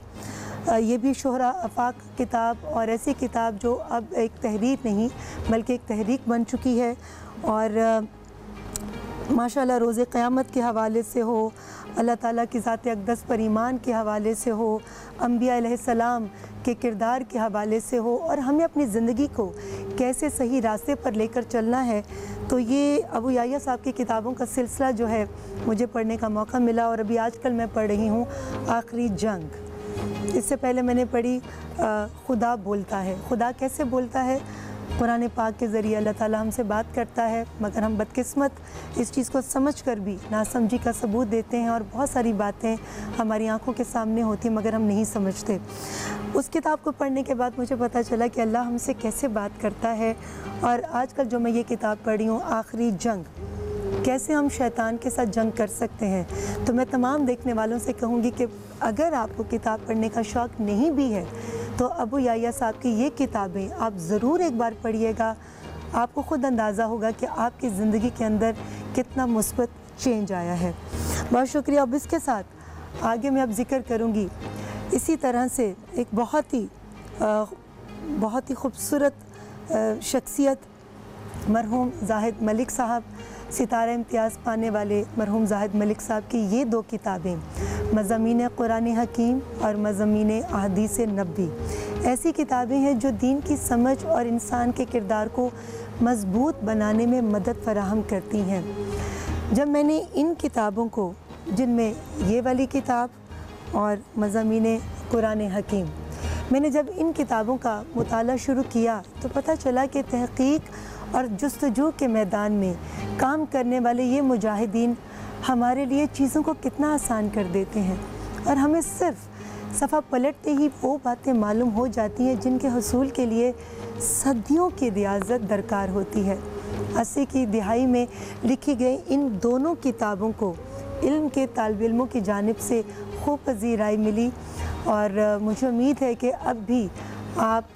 ये भी शोहरा आफाक किताब, और ऐसी किताब जो अब एक तहरीर नहीं बल्कि एक तहरीक बन चुकी है, और माशाल्लाह रोज़े क़यामत के हवाले से हो, अल्लाह ताला की ज़ात अक़दस पर ईमान के हवाले से हो, अम्बिया अलैहिस्सलाम के किरदार के हवाले से हो, और हमें अपनी ज़िंदगी को कैसे सही रास्ते पर लेकर चलना है। तो ये अबू याया साहब की किताबों का सिलसिला जो है मुझे पढ़ने का मौका मिला, और अभी आजकल मैं पढ़ रही हूँ आखिरी जंग। इससे पहले मैंने पढ़ी खुदा बोलता है। खुदा कैसे बोलता है? कुरान पाक के ज़रिए अल्लाह ताला हमसे बात करता है, मगर हम बदकिस्मत इस चीज़ को समझ कर भी नासमझी का सबूत देते हैं और बहुत सारी बातें हमारी आंखों के सामने होती हैं मगर हम नहीं समझते। उस किताब को पढ़ने के बाद मुझे पता चला कि अल्लाह हमसे कैसे बात करता है। और आजकल जो मैं ये किताब पढ़ी हूँ, आखिरी जंग, कैसे हम शैतान के साथ जंग कर सकते हैं, तो मैं तमाम देखने वालों से कहूँगी कि अगर आपको किताब पढ़ने का शौक़ नहीं भी है तो अबू याया साहब की ये किताबें आप ज़रूर एक बार पढ़िएगा। आपको ख़ुद अंदाज़ा होगा कि आपकी ज़िंदगी के अंदर कितना मुस्बत चेंज आया है। बहुत शुक्रिया। अब इसके साथ आगे मैं अब ज़िक्र करूँगी इसी तरह से एक बहुत ही खूबसूरत शख्सियत, मरहूम जाहिद मलिक साहब, सितारा इम्तियाज़ पाने वाले मरहूम जाहिद मलिक साहब की ये 2 किताबें, मज़ामीन कुरान हकीम और मज़ामीन अहदीस नबी, ऐसी किताबें हैं जो दीन की समझ और इंसान के किरदार को मज़बूत बनाने में मदद फराहम करती हैं। जब मैंने इन किताबों को, जिनमें ये वाली किताब और मज़ामीन कुरान हकीम, मैंने जब इन किताबों का मुताला शुरू किया तो पता चला कि तहक़ीक़ और जुस्तजू के मैदान में काम करने वाले ये मुजाहिदीन हमारे लिए चीज़ों को कितना आसान कर देते हैं और हमें सिर्फ़ सफ़ा पलटते ही वो बातें मालूम हो जाती हैं जिनके हसूल के लिए सदियों की रियाज़त दरकार होती है। 80 की दिहाई में लिखी गई इन दोनों किताबों को इल्म के तालिब इल्मों की जानिब से खूब पज़ीराई मिली और मुझे उम्मीद है कि अब भी आप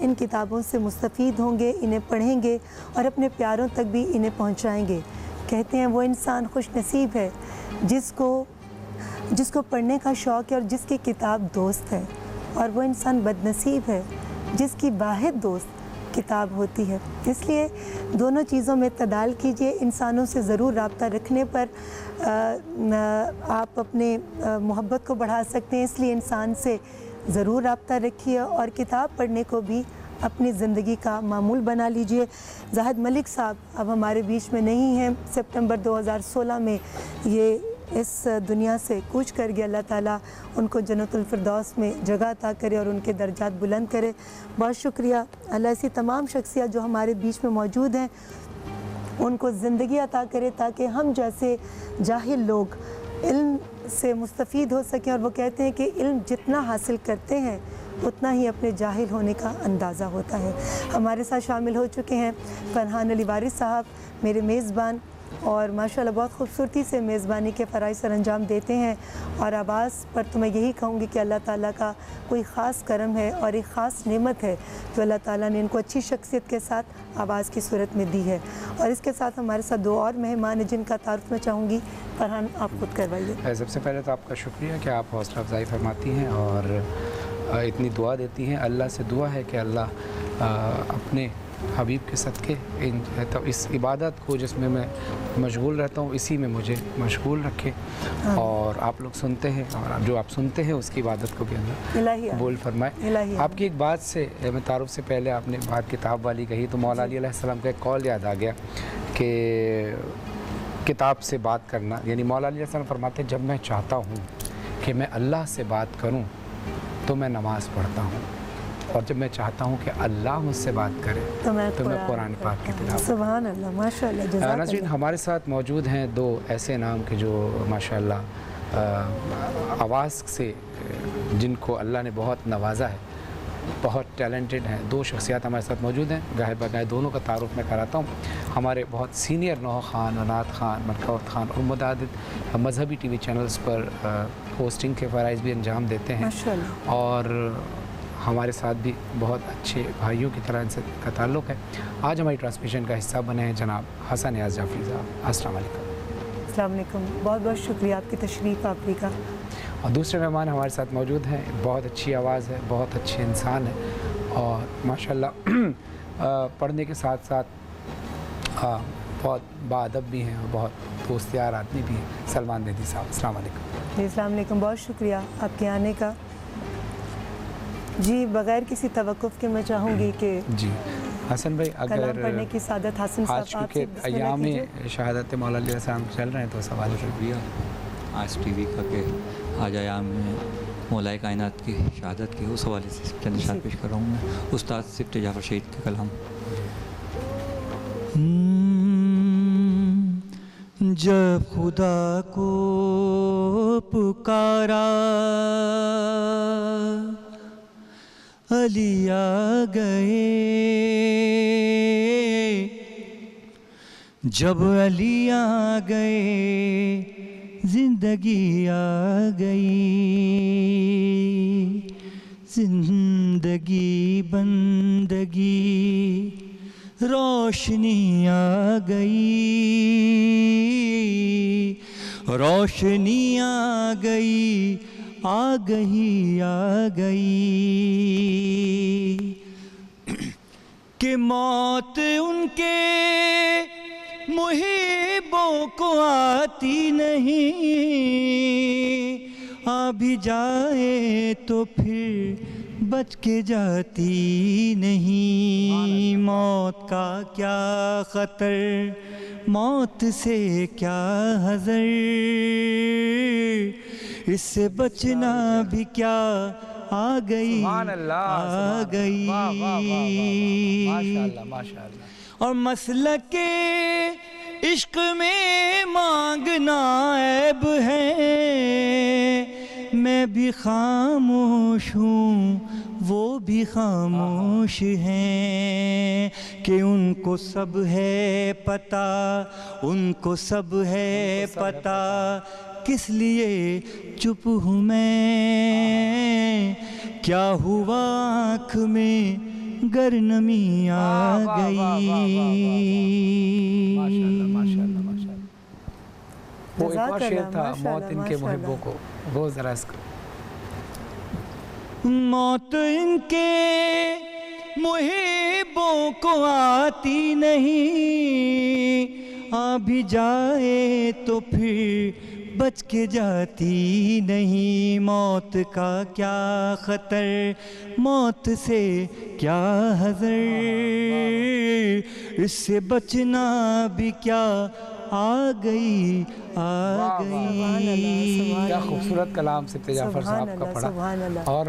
इन किताबों से मुस्तफ़ीद होंगे, इन्हें पढ़ेंगे और अपने प्यारों तक भी इन्हें पहुंचाएंगे। कहते हैं वो इंसान खुश नसीब है जिसको पढ़ने का शौक़ है और जिसकी किताब दोस्त है, और वो इंसान बदनसीब है जिसकी वाहिद दोस्त किताब होती है। इसलिए दोनों चीज़ों में तदाल कीजिए। इंसानों से ज़रूर रब्ता रखने पर आप अपने मोहब्बत को बढ़ा सकते हैं, इसलिए इंसान से ज़रूर रब्ता रखिए और किताब पढ़ने को भी अपनी ज़िंदगी का मामूल बना लीजिए। जाहिद मलिक साहब अब हमारे बीच में नहीं हैं। सितंबर 2016 में ये इस दुनिया से कूच कर गया। अल्लाह ताला उनको जन्नतुल फिरदौस में जगह अता करे और उनके दर्जात बुलंद करे। बहुत शुक्रिया। अल्लाह ऐसी तमाम शख्सियत जो हमारे बीच में मौजूद हैं उनको ज़िंदगी अता करे ताकि हम जैसे जाहिल लोग इल्म से मुस्तफ़ीद हो सकें। और वो कहते हैं कि इल्म जितना हासिल करते हैं उतना ही अपने जाहिल होने का अंदाज़ा होता है। हमारे साथ शामिल हो चुके हैं फरहान अली वारिस साहब, मेरे मेज़बान, और माशाल्लाह बहुत खूबसूरती से मेज़बानी के फ़राइज़ सर अंजाम देते हैं। और आवाज़ पर तो मैं यही कहूँगी कि अल्लाह ताला का कोई ख़ास करम है और एक ख़ास नेमत है जो अल्लाह ताला ने इनको अच्छी शख्सियत के साथ आवाज़ की सूरत में दी है। और इसके साथ हमारे साथ 2 और मेहमान हैं जिनका तारुफ मैं चाहूँगी। फरहान, आप खुद करवाइए। सबसे पहले तो आपका शुक्रिया कि आप हौसला अफजाई फरमाती हैं और इतनी दुआ देती हैं। अल्लाह से दुआ है कि अल्लाह अपने हबीब के सदक़े तो इस इबादत को जिसमें मैं मशगूल रहता हूँ इसी में मुझे मशगूल रखे और आप लोग सुनते हैं और जो आप सुनते हैं उसकी इबादत को भी अल्लाह बोल फरमाए। आपकी एक बात से मैं तारुफ से पहले आपने बात किताब वाली कही तो मौला अली अलैहिस्सलाम का एक कौल याद आ गया कि किताब से बात करना, यानी मौला अली अलैहिस्सलाम फरमाते जब मैं चाहता हूँ कि मैं अल्लाह से बात करूँ तो मैं नमाज़ पढ़ता हूँ और जब मैं चाहता हूँ कि अल्लाह मुझसे बात करे तो मैं कुरान पाक की तिलावत। सुभान अल्लाह, माशाअल्लाह। नाज़रीन, हमारे साथ मौजूद हैं 2 ऐसे नाम के जो माशाअल्लाह आवाज़ से जिनको अल्लाह ने बहुत नवाजा है, बहुत टैलेंटेड हैं। 2 शख्सियत हमारे साथ मौजूद हैं। गाहे बगाहे दोनों का तारुफ मैं कराता हूँ। हमारे बहुत सीनियर नौह खान, अनात खान, मनकौत खान और मुतादिद मजहबी TV चैनल्स पर होस्टिंग के फ़राइज़ भी अंजाम देते हैं और हमारे साथ भी बहुत अच्छे भाइयों की तरह इनसे का ताल्लुक़ है। आज हमारी ट्रांसमिशन का हिस्सा बने हैं जनाब हसन नियाज़ जाफ़री साहब। अस्सलाम वालेकुम। अस्सलाम वालेकुम। बहुत बहुत शुक्रिया आपकी तशरीफ़ आपकी का। और दूसरे मेहमान हमारे साथ मौजूद हैं। बहुत अच्छी आवाज़ है, बहुत अच्छे इंसान है और माशाल्लाह पढ़ने के साथ साथ बहुत बाअदब भी हैं और बहुत दोस्तियार आदमी भी हैं। सलमान देदी साहब, अस्सलाम वालेकुम। जी अस्सलाम वालेकुम। बहुत शुक्रिया आपके आने का। जी बग़ैर किसी तवक़्क़ुफ़ के मैं चाहूँगी कि जी हसन भाई अगर पढ़ने की सादत हासिल आज के अयाम शहादत मौला अलैहिस्सलाम चल रहे हैं तो सवाल शुक्रिया आज TV का के आज अयाम में मौलाए कायनात की शहादत की, उस हवाले से चंद इरशाद पेश कर रहा हूँ मैं, उस्ताद सिफ्त जाफ़र शहीद के कलाम। जब खुदा को पुकारा अली आ गए, जब अली आ गए जिंदगी आ गई, जिंदगी बंदगी रोशनी आ गई, रोशनी आ गई, आ गई, आ गई कि मौत उनके मुहिबों को आती नहीं, आ भी जाए तो फिर बच के जाती नहीं। मौत का क्या ख़तर, मौत से क्या हज़र, इससे बचना भी क्या, आ गई, आ गई। माशाअल्लाह, माशाअल्लाह। और मसलक के इश्क में मांगना ऐब है, मैं भी खामोश हूँ वो भी खामोश हैं, कि उनको सब है पता, उनको सब है पता, किस लिए चुप हूँ मैं, क्या हुआ आँख में गर नमी आ गई। माशाअल्लाह, माशाअल्लाह, माशाअल्लाह। वो एक और शेर था, मौत इनके मुहिब्बों को, वो ज़रा इसको। मौत इनके मुहिब्बों को आती नहीं, आ भी जाए तो फिर बच के जाती नहीं। मौत का क्या ख़तर, मौत से क्या हज़र, इससे बचना भी क्या, आ गई, आ गई। क्या खूबसूरत कलाम सिफ्त जाफ़र साहब का पढ़ा। और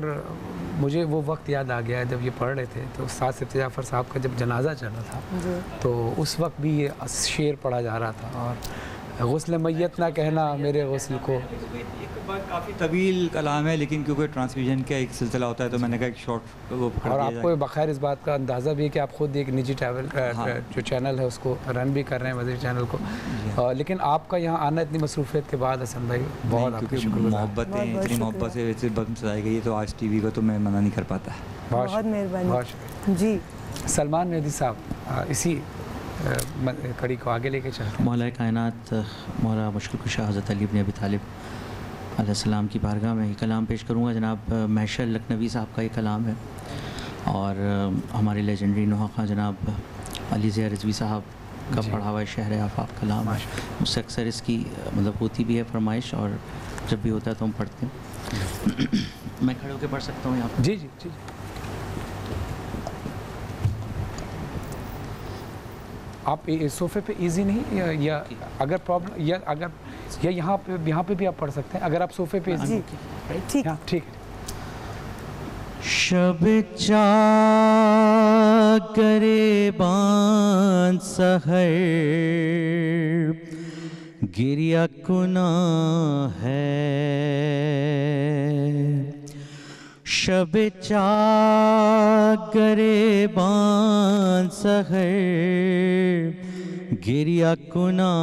मुझे वो वक्त याद आ गया जब ये पढ़ रहे थे, तो उस्ताद सिफ्त जाफ़र साहब का जब जनाजा चला था, तो उस वक्त भी ये शेर पढ़ा जा रहा था, और गुस्ल मैयत ना कहना मेरे गुस्ल को। काफ़ी तवील कलाम है, लेकिन क्योंकि ट्रांसमिशन का एक सिलसिला होता है तो मैंने कहा एक शॉर्ट वो पकड़ और दिया आपको बखैर इस बात का अंदाज़ा भी है कि आप खुद एक निजी ट्रैवल जो चैनल है उसको रन भी कर रहे हैं, वज़ीर चैनल को। लेकिन आपका यहाँ आना इतनी मसरूफियत के बाद हसन भाई बहुत आपकी शुक्रगुज़ार। मोहब्बतें इतनी मोहब्बत से वैसे बम सजाई गई है, तो आज टीवी को तो मैं मना नहीं कर पाता। बहुत मेहरबानी जी। सलमान मेहदी साहब इसी कड़ी को आगे लेके चलते हैं। मौलाए कायनात मौला मुश्किल कुशा हज़रत अली इब्न अबी तालिब अलैहिस्सलाम की बारगाह में ये कलाम पेश करूँगा। जनाब महशर लखनवी साहब का ये कलाम है, और हमारे लेजेंडरी नुहा खां जनाब अली ज़िया रिज़वी साहब का पढ़ा हुआ शहर आफाक कलाम है। मुझसे अक्सर इसकी मतलब होती भी है फरमाइश, और जब भी होता है तो हम पढ़ते हैं। मैं खड़े होकर पढ़ सकता हूँ यहाँ पर? जी जी जी। आप सोफ़े पे इजी नहीं, या अगर प्रॉब्लम, या अगर या यहाँ पे भी आप पढ़ सकते हैं, अगर आप सोफ़े पे इजी। ठीक है, ठीक है। शब चा गरेबान सहर गिरिया कुना है, शब चा गरेबान सहर गिरिया कुना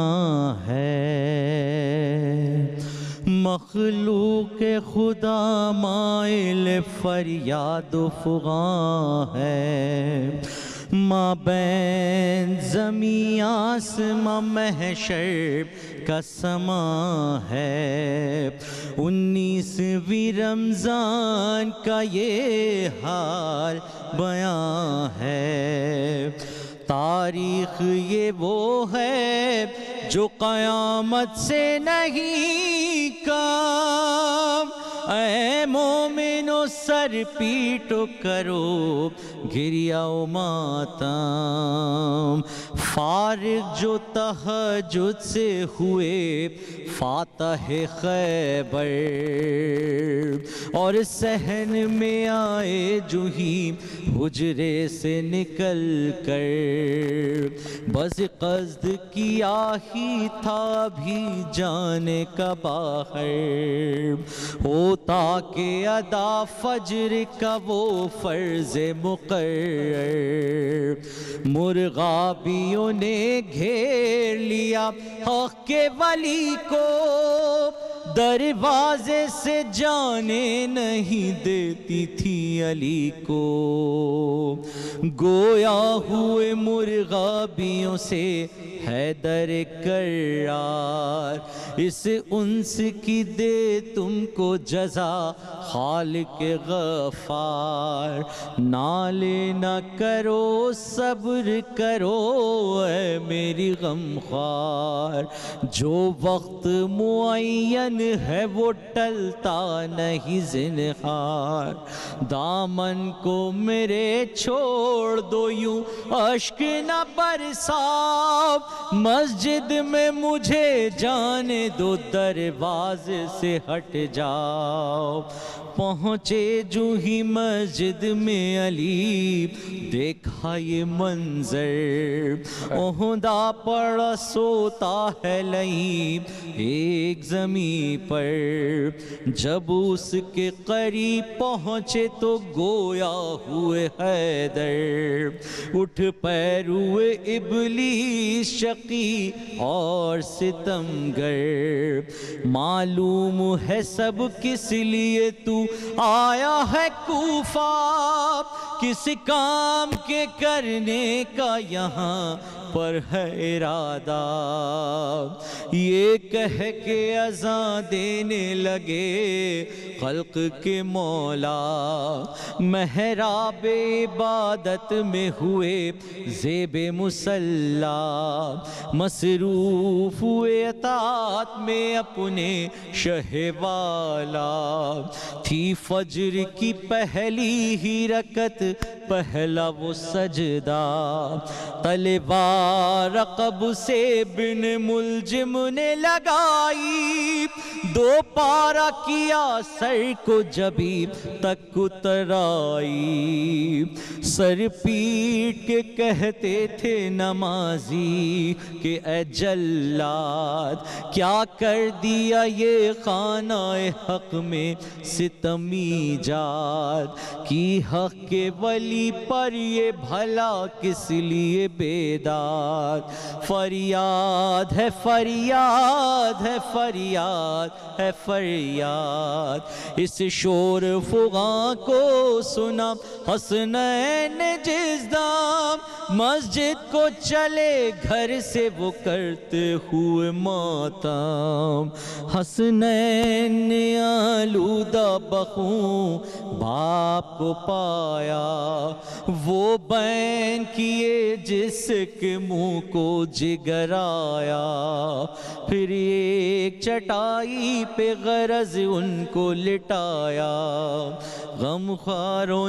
है, मखलूक खुदा माइल फरियाद फुगा है, माबैन ज़मी आसमां महशर का समा है, 19वीं रमज़ान का ये हाल बयां है, तारीख़ ये वो है जो क़यामत से नहीं कम, ऐ मोमिनो सर पीटो करो गिरियाओ मातम। फारिग जो तहज्जुद से हुए फातह खैबर, और सहन में आए जूही हुजरे से निकल कर, बस कस्द किया ही था भी जाने का बाहर, होता के अदा फज्र का वो फर्ज मुक़र्रर। मुर्गाबियों ने घेर लिया हक़ के वली को, दरवाजे से जाने नहीं देती थी अली को। गोया हुए मुर्गाबियों से हैदर कर्रार, इस उन्स की दे तुमको जजा खालिक गफ़ार। नाले न करो सब्र करो ऐ मेरी गमख्वार, जो वक्त मुअय्यन है वो टलता नहीं ज़िन्हार। दामन को मेरे छोड़ दो यूं अश्क न बरसाओ, मस्जिद में मुझे जाने दो दरवाजे से हट जाओ। पहुँचे जो ही मस्जिद में अली देखा ये मंजर, ओहदा पड़ा सोता है लईब एक ज़मीं पर। जब उसके करीब पहुँचे तो गोया हुए हैदर, उठ पैर हुए इबलीस शकी और सितमगर। मालूम है सब किस लिए तू आया है कूफा, किस काम के करने का यहाँ पर है इरादा। ये कह के अज़ां देने लगे खल्क के मौला, महराब इबादत में हुए ज़ेबे मुसल्ला। मसरूफ़ हुए अतात में अपने शहवाला, थी फज्र की पहली ही रकत पहला वो सजदा। तलवार रक़ब से बिन मुलजिम ने लगाई, दो पारा किया सर को जबी तक उतराई। सर पीट के कहते थे नमाजी कि ए जल्लाद, क्या कर दिया ये खानाए हक में सितमी जाद। की हक के वली पर ये भला किस लिए बेदाद। फरियाद है फरियाद है फरियाद है फरियाद, इस शोर फुगा को सुना हसनैन ने जिस दाम। मस्जिद को चले घर से वो करते हुए मातम। हसनैन ने आलूदा बखूं बाप को पाया, वो बैन किए जिसके मुंह को जिगर आया। फिर एक चटाई पे गरज उनको लिटाया, गमख्वारों